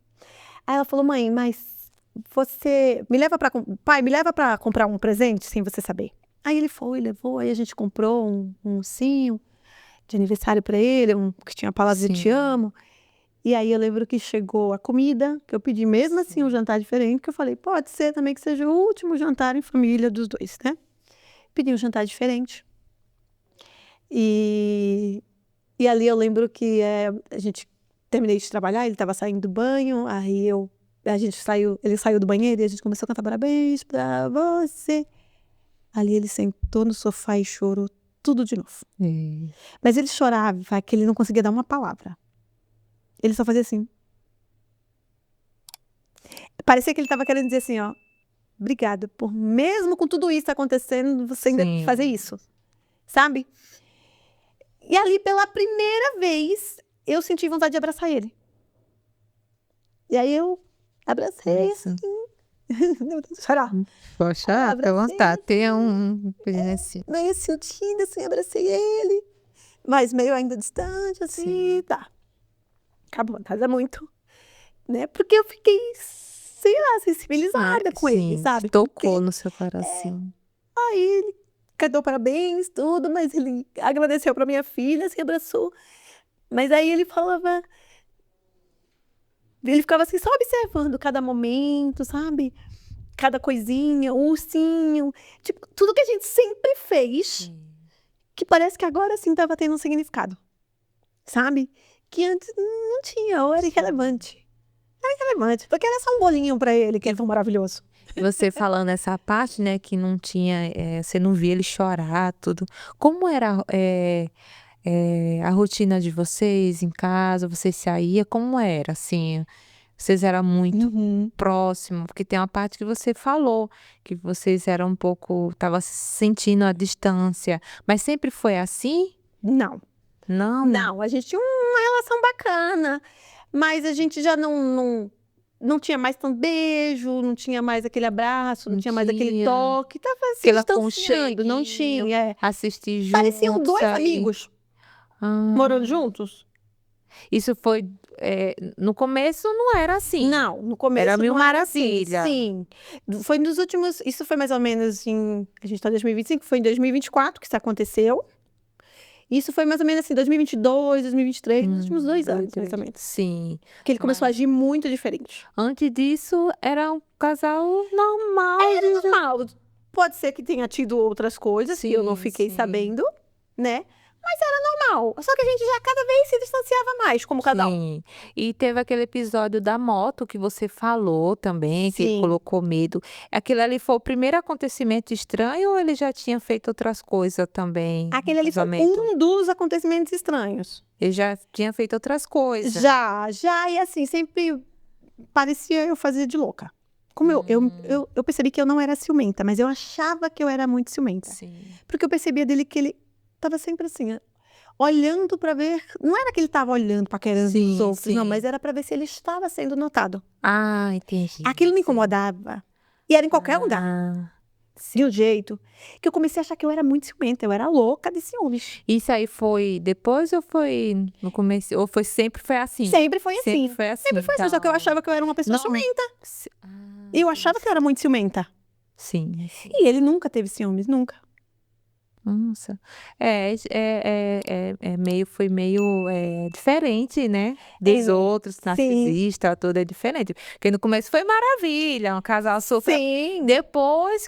Aí ela falou, mãe, mas você pai, me leva pra comprar um presente sem você saber. Aí ele foi, levou, aí a gente comprou um ursinho de aniversário pra ele, que tinha a palavra eu te amo. E aí eu lembro que chegou a comida, que eu pedi mesmo assim um jantar diferente, que eu falei, pode ser também que seja o último jantar em família dos 2, né? Pedi um jantar diferente. E ali eu lembro que a gente terminei de trabalhar, ele estava saindo do banho, aí ele saiu do banheiro e a gente começou a cantar parabéns pra você. Ali ele sentou no sofá e chorou tudo de novo. Mas ele chorava que ele não conseguia dar uma palavra. Ele só fazia assim. Parecia que ele estava querendo dizer assim, ó, obrigada por, mesmo com tudo isso acontecendo, você ainda Sim. fazer isso, sabe? E ali, pela primeira vez, eu senti vontade de abraçar ele. E aí eu abracei, Isso. meu Deus, chorar. Pode chorar, fica à vontade. Tem um assim. Meio sentida, assim, abracei ele, mas meio ainda distante, assim, tá. Acabou, casa muito, né? Porque eu fiquei, sei lá, sensibilizada com ele, Sim, sabe? tocou Porque no seu coração. aí ele cantou parabéns, tudo, mas ele agradeceu pra minha filha, se abraçou. Mas aí ele falava, ele ficava assim, só observando cada momento, sabe? Cada coisinha, o ursinho, tipo, tudo que a gente sempre fez, que parece que agora sim tava tendo um significado, sabe? Que antes não tinha, ou era irrelevante. Era irrelevante, porque era só um bolinho pra ele, que é tão maravilhoso. Você falando essa parte, né, que não tinha, você não via ele chorar, tudo. Como era a rotina de vocês em casa? Vocês saíam? Como era, assim? Vocês eram muito próximos? Porque tem uma parte que você falou, que vocês eram um pouco, tava sentindo a distância. Mas sempre foi assim? Não. Não? Não, a gente tinha uma relação bacana, mas a gente já não tinha mais tanto beijo, não tinha mais aquele abraço, não tinha mais aquele tinha. toque, tava se Aquele distanciando, não aconcheguinho, tinha. É. assistir juntos. Pareciam dois aí. amigos Ah, morando juntos. isso foi, no começo não era assim. Não, no começo Era mil não era assim. maravilha. Sim, foi nos últimos, isso foi mais ou menos a gente tá em 2025, foi em 2024 que isso aconteceu. Isso foi mais ou menos assim, 2022, 2023, nos últimos 2 anos, mais ou menos. Sim. Que ele começou a agir muito diferente. Antes disso, era um casal normal. Era normal. Pode ser que tenha tido outras coisas que eu não Sim, fiquei sim. sabendo, né? Mas era normal. Só que a gente já cada vez se distanciava mais como casal. Sim. E teve aquele episódio da moto que você falou também, que Sim. colocou medo. Aquilo ali foi o primeiro acontecimento estranho ou ele já tinha feito outras coisas também? Aquele ali foi casamento? um dos acontecimentos estranhos. Ele já tinha feito outras coisas. Já, e assim, sempre parecia eu fazer de louca. Como eu percebi que eu não era ciumenta, mas eu achava que eu era muito ciumenta. Sim. Porque eu percebia dele que ele tava sempre assim, olhando pra ver. Não era que ele tava olhando, paquerando Sim, os outros, não, sim. mas era pra ver se ele estava sendo notado. Ah, entendi. Aquilo me incomodava. E era em qualquer lugar. Ah, De um jeito que eu comecei a achar que eu era muito ciumenta, eu era louca de ciúmes. isso aí foi depois ou foi no começo? Ou sempre foi assim? Sempre foi assim. Sempre foi assim. Sempre foi assim, só que eu achava que eu era uma pessoa Não. ciumenta. Ah, E eu achava que eu era muito ciumenta. sim. E ele nunca teve ciúmes, nunca. Nossa. Foi meio diferente, né? Dos outros, narcisista, tudo é diferente. Porque no começo foi maravilha, um casal super. Sim. Depois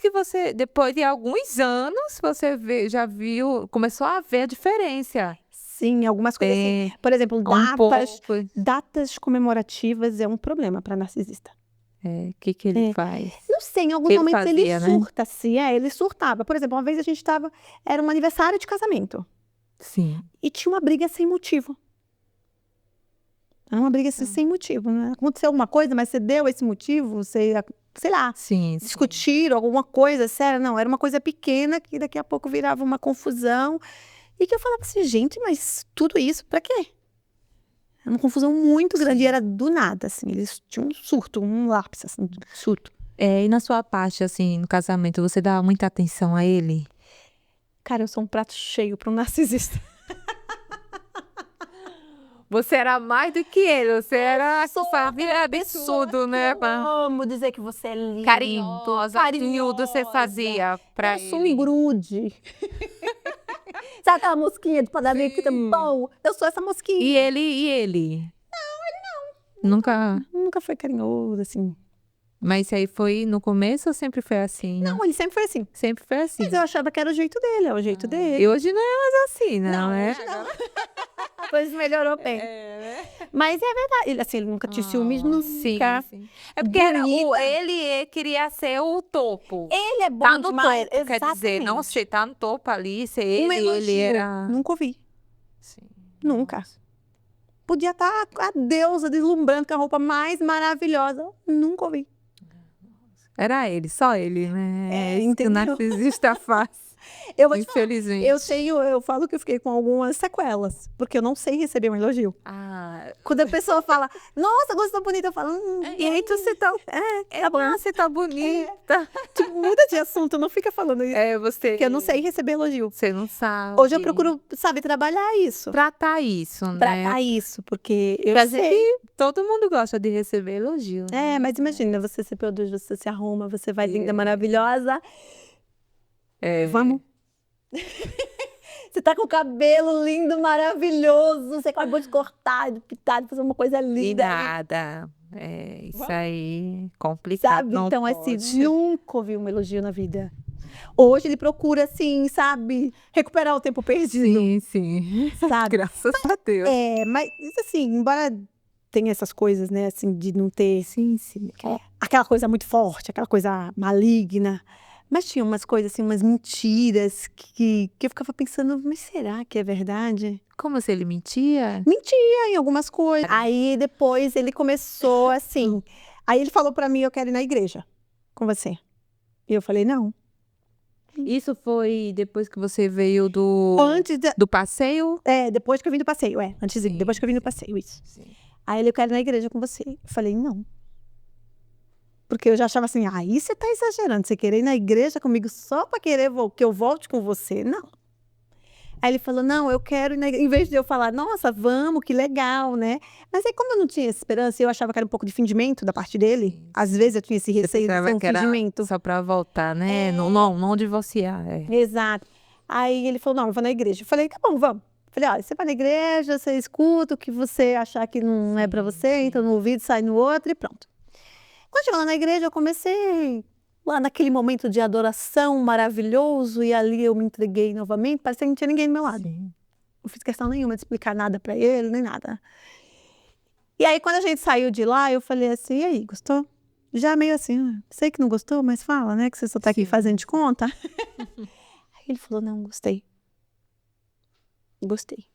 de alguns anos, você já viu, começou a ver a diferença. Sim, algumas coisas assim. Por exemplo, Um pouco. datas comemorativas é um problema para narcisista. O que ele faz? Não sei, em alguns Ele momentos ele fazia, né? surta, se ele surtava. Por exemplo, uma vez a gente era um aniversário de casamento. Sim. E tinha uma briga sem motivo. Era uma briga assim, sem motivo, né? Aconteceu alguma coisa, mas você deu esse motivo, sei lá, Sim. discutiram alguma coisa, sério, não, era uma coisa pequena que daqui a pouco virava uma confusão. E que eu falava assim, gente, mas tudo isso pra quê? Era uma confusão muito grande, e era do nada, assim, eles tinham um surto, um lápis, assim, surto. E na sua parte, assim, no casamento, você dá muita atenção a ele? Cara, eu sou um prato cheio para um narcisista. Você era mais do que ele, você era absurdo, né? Amo dizer que você é linda. Carinhosa, tudo você fazia pra ele. Eu sou um grude. Sabe aquela mosquinha do pagamento que tá bom? Eu sou essa mosquinha. E ele? Não. Ele não. Nunca Nunca foi carinhoso, assim. Mas isso aí foi no começo ou sempre foi assim? Não, ele sempre foi assim. Sempre foi assim. Mas eu achava que era o jeito dele, é o jeito dele. E hoje não é mais assim, não, é? hoje não. Pois melhorou bem. né? Mas é verdade. Ele, assim, ele nunca tinha ciúmes, nunca. Sim. É porque ele queria ser o topo. Ele é bom Tá no demais. topo, quer dizer, não Exatamente. você tá no topo ali, ser Um ele elogio. era... Nunca ouvi. Sim. Nunca. Nossa. Podia estar a deusa deslumbrando com a roupa mais maravilhosa. Nunca ouvi. Era ele, só ele, né? É, Isso que o entendeu? narcisista faz, Eu vou te falar, infelizmente. eu falo que eu fiquei com algumas sequelas, porque eu não sei receber um elogio. Ah, Quando a pessoa fala, nossa, gostou bonita, eu falo, e aí tu se tá... tá bom. Você tá bonita. Tipo, muda de assunto, não fica falando isso. Você... Porque eu não sei receber elogio. Você não sabe. Hoje eu procuro, sabe, trabalhar isso. Tratar isso, né? Tratar isso, porque eu Quer dizer sei. que todo mundo gosta de receber elogio. É, né? mas imagina, você se produz, você se arruma, você vai linda, maravilhosa. Vamos. Você tá com o cabelo lindo, maravilhoso. Você acabou de cortar, de pintar, de fazer uma coisa E linda. nada. Isso aí, complicado. Sabe? Não Então, pode. assim, nunca ouvi um elogio na vida. Hoje ele procura, assim, sabe, recuperar o tempo perdido. Sim. Sabe? Graças a Deus. Mas assim, embora tenha essas coisas, né, assim, de não ter Sim. aquela coisa muito forte, aquela coisa maligna. Mas tinha umas coisas, assim, umas mentiras que eu ficava pensando, mas será que é verdade? Como se ele mentia? Mentia em algumas coisas. Aí depois ele começou assim. Aí ele falou pra mim, eu quero ir na igreja com você. E eu falei, não. Isso foi depois que você veio Antes do passeio? depois que eu vim do passeio, antes depois que eu vim do passeio, isso. Sim. Aí ele, eu quero ir na igreja com você. Eu falei, não. Porque eu já achava assim, aí você tá exagerando, você querer ir na igreja comigo só pra querer que eu volte com você? Não. Aí ele falou, não, eu quero ir na igreja. Em vez de eu falar, nossa, vamos, que legal, né? Mas aí como eu não tinha essa esperança, eu achava que era um pouco de fingimento da parte dele. Sim. Às vezes eu tinha esse receio de ser um que era fingimento. só pra voltar, né? Não divorciar. Exato. Aí ele falou, não, eu vou na igreja. Eu falei, tá bom, vamos. Eu falei, olha, você vai na igreja, você escuta o que você achar que não é pra você, entra no ouvido, sai no outro e pronto. Quando chegou lá na igreja, eu comecei lá naquele momento de adoração maravilhoso e ali eu me entreguei novamente, parecia que não tinha ninguém do meu lado. Sim. Não fiz questão nenhuma de explicar nada pra ele, nem nada. E aí, quando a gente saiu de lá, eu falei assim, e aí, gostou? Já meio assim, sei que não gostou, mas fala, né, que você só tá aqui fazendo de conta. Aí ele falou, não, gostei. Gostei.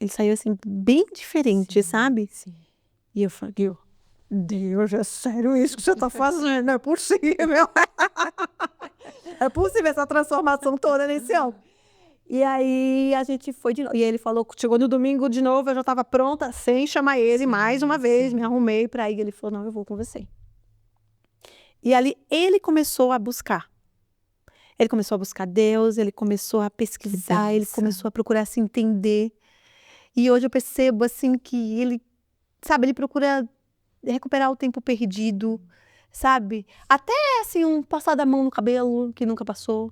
Ele saiu assim, bem diferente, sabe? Sim. E eu falei, Deus, é sério isso que você tá fazendo? Não é possível. É possível essa transformação toda nesse homem. E aí a gente foi de novo. E ele falou, chegou no domingo de novo, eu já estava pronta, sem chamar ele mais uma vez, me arrumei para ir. Ele falou, não, eu vou com você. E ali ele começou a buscar. Ele começou a buscar Deus, ele começou a pesquisar, ele começou a procurar se entender. E hoje eu percebo assim que ele, sabe, ele procura recuperar o tempo perdido, sabe? Até assim, passar da mão no cabelo que nunca passou.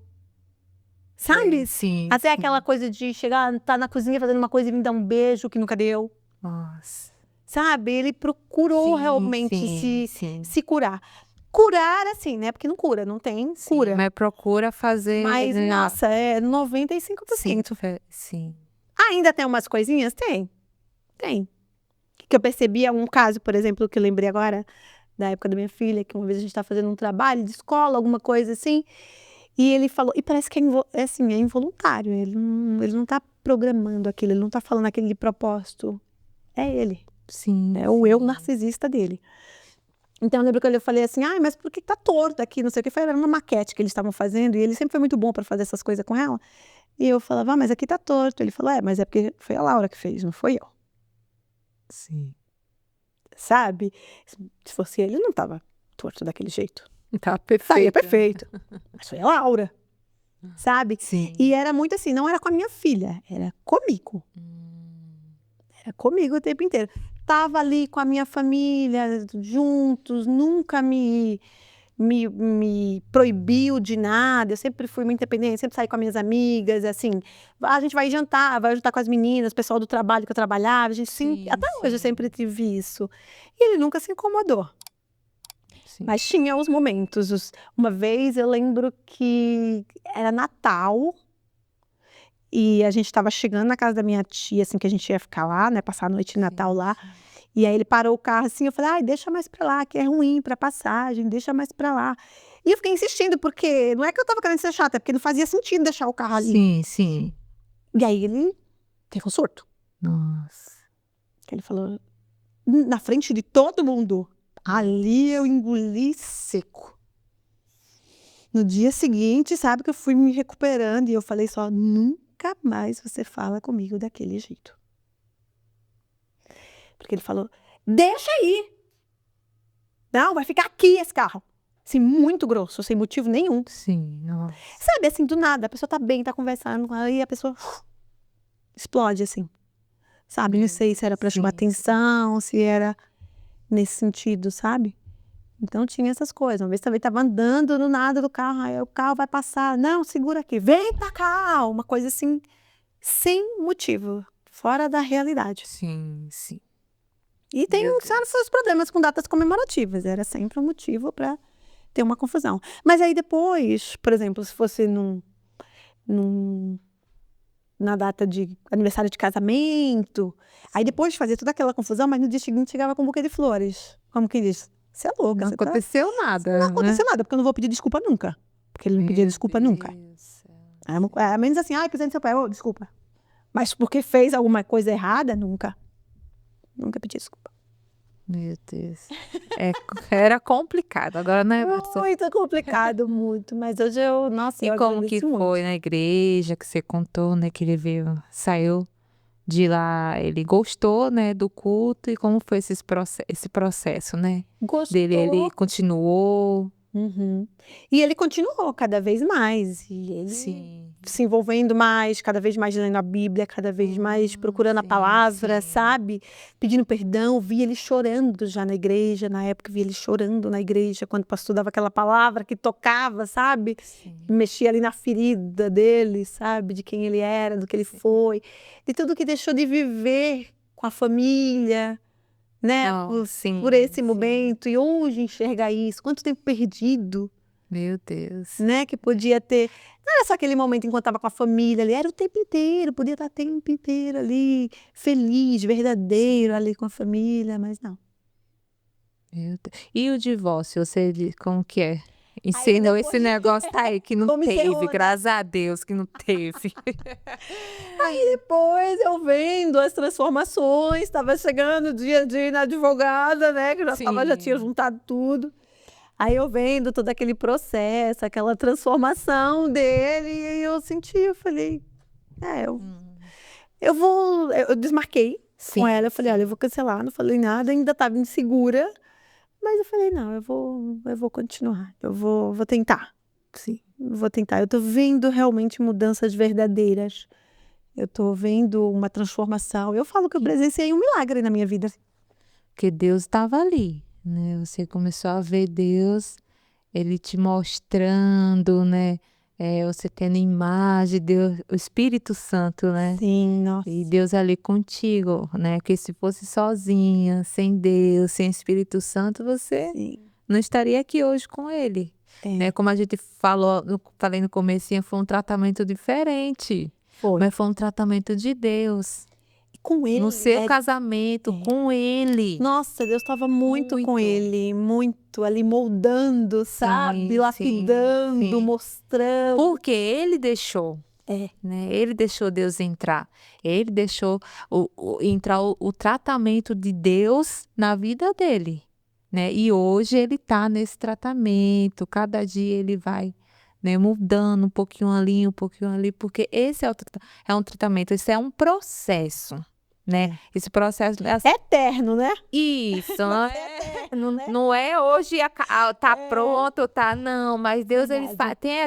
Sabe? Sim. Até aquela coisa de chegar, tá na cozinha fazendo uma coisa e me dar um beijo que nunca deu. Nossa. Sabe? Ele procurou realmente se curar. Curar, assim, né? Porque não cura, não tem cura. Mas procura fazer... Mas, nossa, 95%. Sim. Ainda tem umas coisinhas? Tem. Que eu percebi um caso, por exemplo, que eu lembrei agora, da época da minha filha, que uma vez a gente tá fazendo um trabalho de escola, alguma coisa assim, e ele falou, e parece que é involuntário, ele não tá programando aquilo, ele não tá falando aquele de propósito. É ele. Sim. É o eu narcisista dele. Então eu lembro que eu falei assim, mas por que tá torto aqui, não sei o que, era uma maquete que eles estavam fazendo, e ele sempre foi muito bom para fazer essas coisas com ela. E eu falava, mas aqui tá torto. Ele falou, mas é porque foi a Laura que fez, não foi eu. Sim. Sabe? Se fosse ele, não tava torto daquele jeito. Tá perfeito. Saía perfeito. Mas foi a Laura. Sabe? Sim. E era muito assim, não era com a minha filha, era comigo. Era comigo o tempo inteiro. Tava ali com a minha família, juntos, nunca me proibiu de nada, eu sempre fui muito independente, sempre saí com as minhas amigas, assim, a gente vai jantar com as meninas, o pessoal do trabalho que eu trabalhava, a gente até hoje eu sempre tive isso. E ele nunca se incomodou. Sim. Mas tinha os momentos. Uma vez eu lembro que era Natal e a gente estava chegando na casa da minha tia, assim, que a gente ia ficar lá, né? Passar a noite de Natal Sim, lá. sim. E aí ele parou o carro assim, eu falei, ai, deixa mais pra lá, que é ruim pra passagem, deixa mais pra lá. E eu fiquei insistindo, porque não é que eu tava querendo ser chata, é porque não fazia sentido deixar o carro ali. Sim, sim. E aí ele teve um surto. Nossa. Que ele falou, na frente de todo mundo. Ali eu engoli seco. No dia seguinte, sabe que eu fui me recuperando e eu falei só, nunca mais você fala comigo daquele jeito. Porque ele falou, deixa aí. Não, vai ficar aqui esse carro. Assim, muito grosso, sem motivo nenhum. Sim, nossa. Sabe, assim, do nada, a pessoa tá bem, tá conversando, aí a pessoa explode, assim. Sabe, não sei se era pra chamar Sim. atenção, se era nesse sentido, sabe? Então tinha essas coisas. Uma vez também estava andando no nada do carro, aí o carro vai passar. Não, segura aqui, vem pra cá. Uma coisa assim, sem motivo, fora da realidade. Sim, sim. E tem Meu seus problemas com datas comemorativas. Era sempre um motivo para ter uma confusão. Mas aí depois, por exemplo, se fosse num- na data de aniversário de casamento, aí depois de fazer toda aquela confusão, mas no dia seguinte chegava com um buquê de flores. Como quem diz, você é louca, Não você tá... aconteceu nada, Não né? aconteceu nada, porque eu não vou pedir desculpa nunca. Porque ele não pedia Meu desculpa nunca. Deus do céu. É menos assim, ai, pisei no seu pé, ô, desculpa. Mas porque fez alguma coisa errada, nunca. Nunca pedi desculpa. Meu Deus. Era complicado. Agora, né? Muito complicado, muito. Mas hoje nossa, E eu como que agradeço foi muito. na igreja que você contou, né? Que ele veio, saiu de lá, ele gostou, né, do culto e como foi esse processo, né? Dele, ele Gostou. continuou. Uhum. E ele continuou cada vez mais. E ele Sim. se envolvendo mais, cada vez mais lendo a Bíblia, cada vez mais procurando a Sim, palavra, sim. sabe? Pedindo perdão. Vi ele chorando já na igreja. Na época, vi ele chorando na igreja, quando o pastor dava aquela palavra que tocava, sabe? Sim. Mexia ali na ferida dele, sabe? De quem ele era, do que ele foi, de tudo que deixou de viver com a família, né? Não, Por sim, esse sim. momento. E hoje enxergar isso, quanto tempo perdido, Meu Deus. né? Que podia ter. Não era só aquele momento enquanto estava com a família ali, era o tempo inteiro, podia estar o tempo inteiro ali, feliz, verdadeiro ali com a família, mas não. Meu Deus. E o divórcio, como que é? Aí Ensinou esse depois, negócio aí que não como encerrou, teve, né? graças a Deus que não teve. Depois eu vendo as transformações, estava chegando o dia de ir na advogada, né? Que já tinha Sim. juntado tudo. Aí eu vendo todo aquele processo, aquela transformação dele, e eu senti, eu falei, eu vou. Eu desmarquei com Sim, ela, eu falei, olha, eu vou cancelar, não falei nada, ainda estava insegura, mas eu falei, não, eu vou continuar, vou tentar. sim. Vou tentar. Eu tô vendo realmente mudanças verdadeiras. Eu tô vendo uma transformação. Eu falo que eu presenciei um milagre na minha vida. Porque Deus estava ali, né? Você começou a ver Deus, ele te mostrando, né? Você tendo imagem, Deus, o Espírito Santo, né? Sim, nossa. E Deus ali contigo, né? Porque se fosse sozinha, sem Deus, sem Espírito Santo, você Sim. não estaria aqui hoje com ele, né? É, Como a gente falou, falei no comecinho, foi um tratamento diferente, foi. mas foi um tratamento de Deus, E com ele, no seu né? casamento, com ele. Nossa, Deus estava muito com Muito. ele, muito ali moldando, sabe? Sim, sim, Lapidando, sim. mostrando. Porque ele deixou, É, né? Ele deixou Deus entrar. Ele deixou entrar o tratamento de Deus na vida dele, né? E hoje ele tá nesse tratamento. Cada dia ele vai, né, mudando um pouquinho ali, porque esse é um tratamento, esse é um processo, né? Esse processo é eterno, né? isso, não É é, eterno, né? não é hoje tá pronto, tá? Não, mas Deus ele Verdade. tem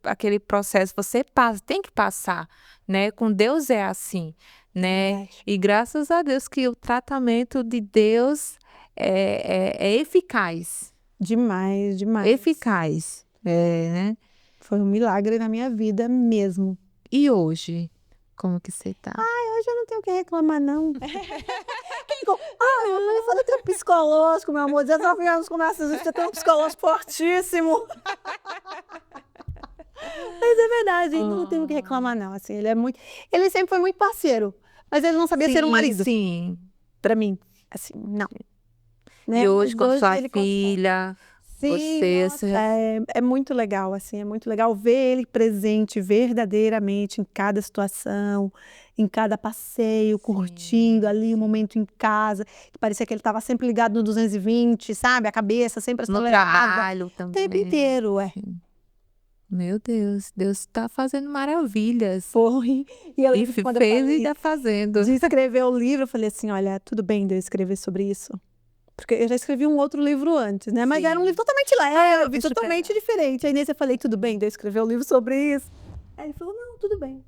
aquele processo, você passa, tem que passar, né? Com Deus é assim, né? Verdade. E graças a Deus que o tratamento de Deus é eficaz, Demais, demais. eficaz, né? Foi um milagre na minha vida mesmo. E hoje, como que você tá? Hoje eu não tenho o que reclamar, não. Eu falei, tem um psicológico, meu amor, 19 anos com narcisista, tem um psicológico fortíssimo. Mas é verdade, não tenho o que reclamar, não. Assim, ele sempre foi muito parceiro, mas ele não sabia ser um marido. Sim. Pra mim, assim, não. Né? E hoje com a Mas sua ele consegue. filha, Sim, você... nossa, é muito legal, assim, é muito legal ver ele presente verdadeiramente em cada situação, em cada passeio, curtindo ali o momento em casa, que parecia que ele estava sempre ligado no 220, sabe? A cabeça sempre No acelerada, trabalho o tempo também. inteiro, Meu Deus, Deus está fazendo maravilhas. Foi. E eu E lembro que quando eu fez e falei está fazendo. de escrever o livro, eu falei assim, olha, tudo bem de eu escrever sobre isso. Porque eu já escrevi um outro livro antes, né? Mas Sim. era um livro totalmente leve, super totalmente diferente. Aí nesse eu falei, tudo bem de eu escrever um livro sobre isso. Aí ele falou, não, tudo bem.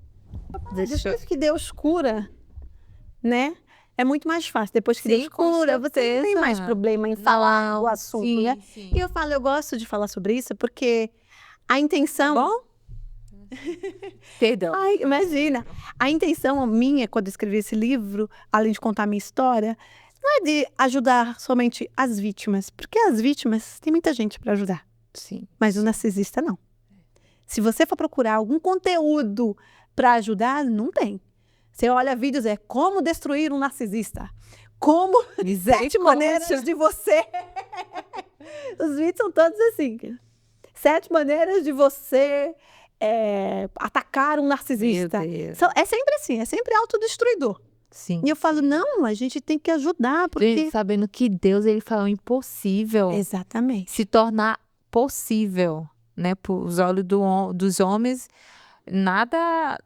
Depois que Deus cura, né? É muito mais fácil. Depois que Sim, Deus com cura, você não tem mais certeza. problema em falar do Não, assunto, sim, né? sim. E eu falo, eu gosto de falar sobre isso porque a intenção... Bom? Perdão. Ai, imagina. A intenção minha, quando eu escrevi esse livro, além de contar a minha história, não é de ajudar somente as vítimas, porque as vítimas tem muita gente para ajudar, Sim. mas o narcisista não. Se você for procurar algum conteúdo para ajudar, não tem. Você olha vídeos, é como destruir um narcisista, como 7 maneiras de você. Os vídeos são todos assim. 7 maneiras de você atacar um narcisista. Meu Deus. É sempre assim, é sempre autodestruidor. Sim. E eu falo, não, a gente tem que ajudar, porque... Gente, sabendo que Deus, ele falou impossível Exatamente. se tornar possível, né? Para os olhos dos homens, nada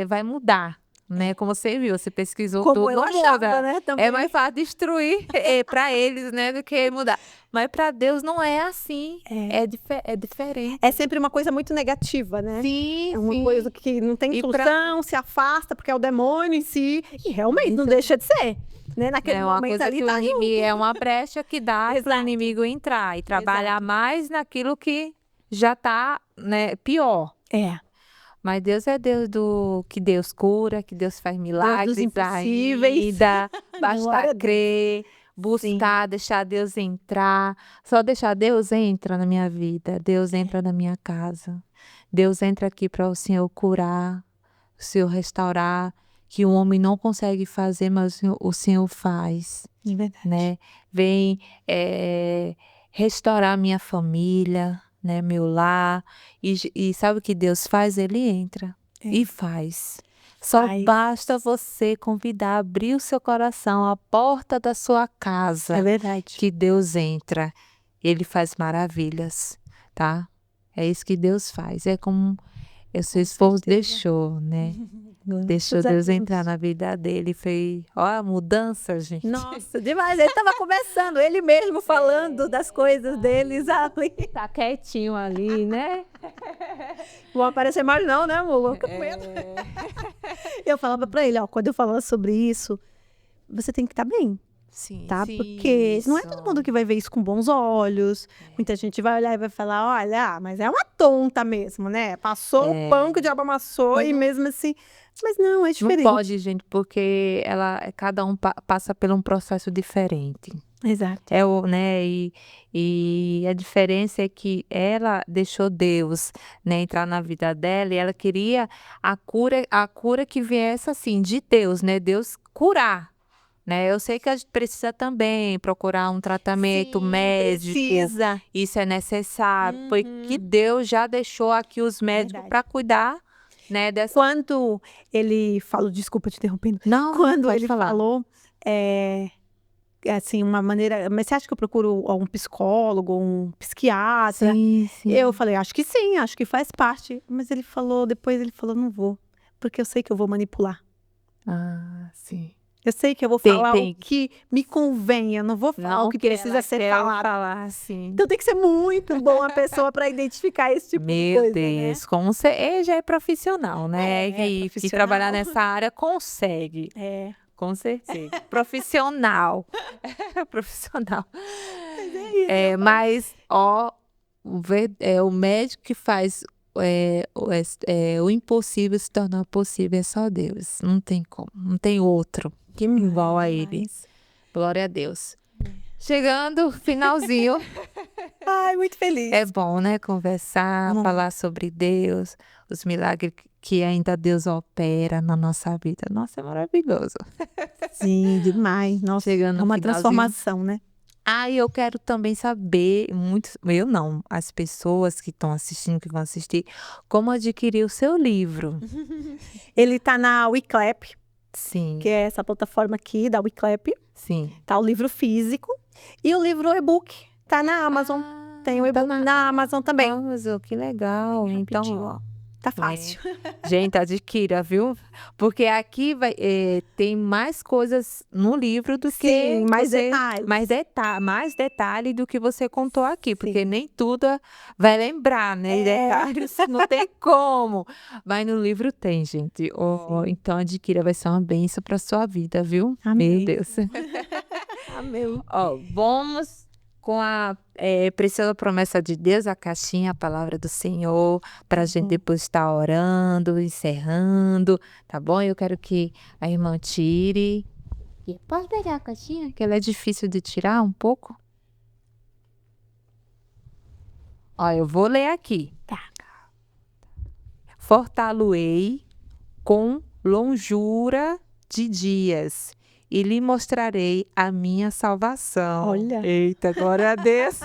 vai mudar, né? Como você viu, você pesquisou Como tudo, eu não achava, muda. né? Também. É mais fácil destruir para eles, né? Do que mudar. Mas para Deus não é assim. É diferente. É sempre uma coisa muito negativa, né? Sim, É uma sim. coisa que não tem E solução, se afasta, porque é o demônio em si. E realmente não deixa de ser. Né? Naquele É uma momento coisa ali que tá o inimigo é uma brecha que dá para o Exato. inimigo entrar e trabalhar Exato. mais naquilo que já está, né, pior. É. Mas Deus é Deus que Deus cura, que Deus faz milagres impossíveis. ainda. Glória a Basta Deus. crer, buscar, deixar Deus entrar. Só deixar Deus entra na minha vida, Deus entra na minha casa. Deus entra aqui para o Senhor curar, o Senhor restaurar, que o homem não consegue fazer, mas o Senhor faz. É verdade. Né? Vem restaurar minha família, né? Meu lar. E sabe o que Deus faz? Ele entra e faz. Só basta você convidar, abrir o seu coração, a porta da sua casa. É verdade. Que Deus entra. Ele faz maravilhas, tá? É isso que Deus faz. É como o seu esposo deixou, né? Deixou Deus entrar na vida dele. Fez, ó, a mudança, gente. Nossa, demais. Ele estava conversando, ele mesmo falando das coisas deles ali. Tá quietinho ali, né? Não vou aparecer mais não, né, amor? Fica com medo. Eu falava pra ele, ó, quando eu falava sobre isso, você tem que estar bem. Sim, Tá? sim, Porque não é isso. todo mundo que vai ver isso com bons olhos. Muita gente vai olhar e vai falar, olha, mas é uma tonta mesmo, né? Passou o pão que o diabo amassou e mesmo assim... Mas não, é diferente. Não pode, gente, porque cada um passa por um processo diferente. Exato. Né? E a diferença é que ela deixou Deus, né, entrar na vida dela e ela queria a cura que viesse assim, de Deus, né? Deus curar. Né? Eu sei que a gente precisa também procurar um tratamento médico. Precisa. Isso é necessário, porque Deus já deixou aqui os médicos para cuidar, né, dessa... Quando ele falou, desculpa te interrompendo. Não, quando pode ele falar. falou, assim, uma maneira, mas você acha que eu procuro um psicólogo, um psiquiatra? Sim. Eu falei, acho que sim, acho que faz parte. Mas depois ele falou, não vou, porque eu sei que eu vou manipular. Ah, sim. Eu sei que eu vou falar o que me convém, eu não vou falar o que precisa ser falado. Sim. Então tem que ser muito boa pessoa para identificar esse tipo de coisa, Meu Deus, né? como você já é profissional, né? É Que trabalhar nessa área consegue. Com certeza. Profissional. Profissional. Mas, ó, o médico que faz o impossível se tornar possível é só Deus. Não tem como. Não tem outro que igual a ele. Glória a Deus. Chegando, finalzinho. Ai, muito feliz. É bom, né? Conversar, falar sobre Deus, os milagres que ainda Deus opera na nossa vida. Nossa, é maravilhoso. Sim, demais. Nossa, Chegando é no uma finalzinho. transformação, né? E eu quero também saber, eu não, as pessoas que estão assistindo, que vão assistir, como adquirir o seu livro. Ele tá na Wiclap, Sim, que é essa plataforma aqui da Wiclap. sim. Tá o livro físico e o livro e-book. Tá na Amazon. Tem o e-book na Amazon também. Amazon, que legal. Bem Então, rapidinho. ó. Tá fácil. Gente, adquira, viu? Porque aqui tem mais coisas no livro do que Sim, mais você- detalhes. mais detalhe do que você contou aqui, porque Sim. nem tudo vai lembrar, né? Detalhes não tem como. Mas no livro tem, gente. Então adquira, vai ser uma bênção para sua vida, viu? Amém. Meu Deus. Amém. Vamos com a preciosa promessa de Deus, a caixinha, a palavra do Senhor, para a gente depois estar orando, encerrando, tá bom? Eu quero que a irmã tire. Pode pegar a caixinha? Que ela é difícil de tirar um pouco. Eu vou ler aqui. Tá. Fortá-lo-ei com longura de dias e lhe mostrarei a minha salvação. Olha. Eita, glória a Deus.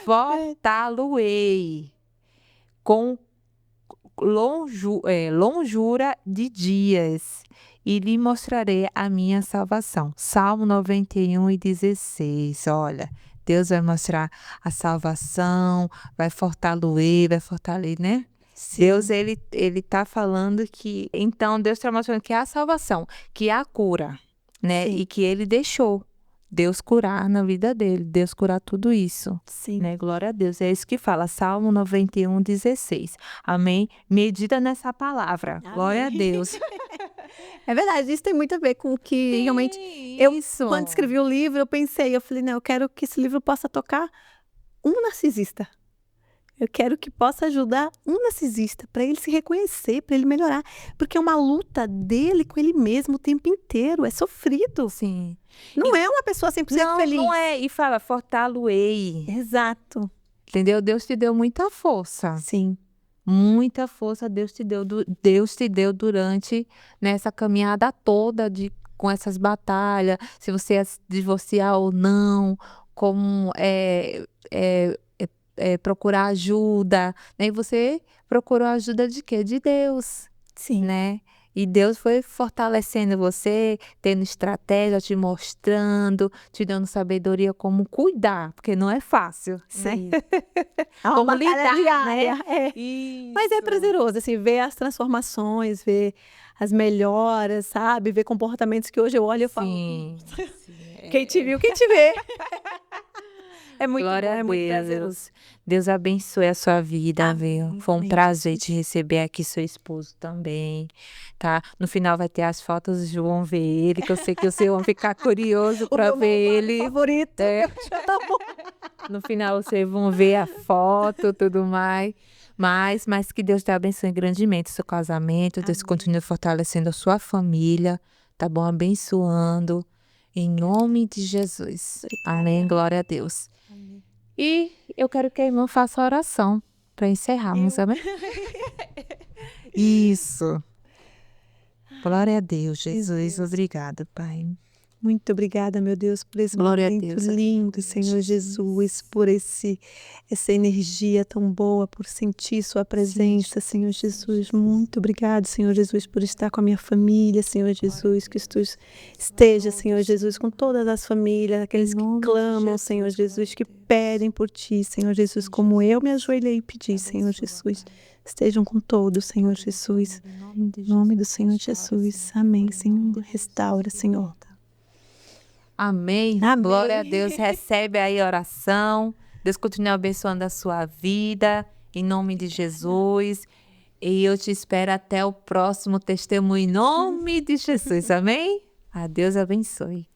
Fortá-lo-ei com longura de dias e lhe mostrarei a minha salvação. Salmo 91:16. Olha, Deus vai mostrar a salvação, vai fortá-lo-ei, vai fortalecer, né? Sim. Deus, ele tá falando que... Então, Deus está mostrando que há a salvação, que há a cura, né? Sim. E que ele deixou Deus curar na vida dele, Deus curar tudo isso. Sim. Né? Glória a Deus. É isso que fala, Salmo 91:16. Amém? Medita nessa palavra. Amém. Glória a Deus. É verdade, isso tem muito a ver com o que realmente... Quando escrevi o livro, eu falei, não, eu quero que esse livro possa tocar um narcisista. Eu quero que possa ajudar um narcisista, para ele se reconhecer, para ele melhorar. Porque é uma luta dele com ele mesmo o tempo inteiro, é sofrido. Sim. Não é uma pessoa 100% feliz. Não é. E fala, fortá-lo-ei. Exato. Entendeu? Deus te deu muita força. Sim. Muita força Deus te deu durante nessa caminhada toda com essas batalhas, se você ia se divorciar ou não, como procurar ajuda, né? E você procurou ajuda de quê? De Deus, Sim. né? E Deus foi fortalecendo você, tendo estratégia, te mostrando, te dando sabedoria como cuidar, porque não é fácil, Sim. né? É uma Como batalha lidar, diária, né? Mas é prazeroso, assim, ver as transformações, ver as melhoras, sabe? Ver comportamentos que hoje eu olho e eu falo, Sim. quem te viu, quem te vê. É muito Glória bom, a é muito prazeroso. Deus. Deus abençoe a sua vida, Amém. viu? Foi um Amém, prazer Jesus. te receber aqui, seu esposo também, tá? No final vai ter as fotos, vão ver ele, que eu sei que vocês vão ficar curioso para ver ele. Favorito. É. Tá bom. No final vocês vão ver a foto, tudo mais. Mas que Deus te abençoe grandemente o seu casamento, Deus continue fortalecendo a sua família, tá bom? Abençoando, em nome de Jesus. Amém, glória a Deus. Amém. E eu quero que a irmã faça a oração para encerrarmos, amém? Isso. Glória a Deus, Jesus. Obrigada, Pai. Muito obrigada, meu Deus, por esse Glória a momento Deus. lindo, Senhor Jesus, por essa energia tão boa, por sentir Sua presença, Senhor Jesus. Muito obrigado, Senhor Jesus, por estar com a minha família, Senhor Jesus, que Tu esteja, Senhor Jesus, com todas as famílias, aqueles que clamam, Senhor Jesus, que pedem por Ti, Senhor Jesus, como eu me ajoelhei e pedi, Senhor Jesus. Estejam com todos, Senhor Jesus. Em nome do Senhor Jesus. Amém, Senhor. Restaura, Senhor. Amém. Amém. Glória a Deus. Recebe aí a oração. Deus continue abençoando a sua vida. Em nome de Jesus. E eu te espero até o próximo testemunho. Em nome de Jesus. Amém? A Deus abençoe.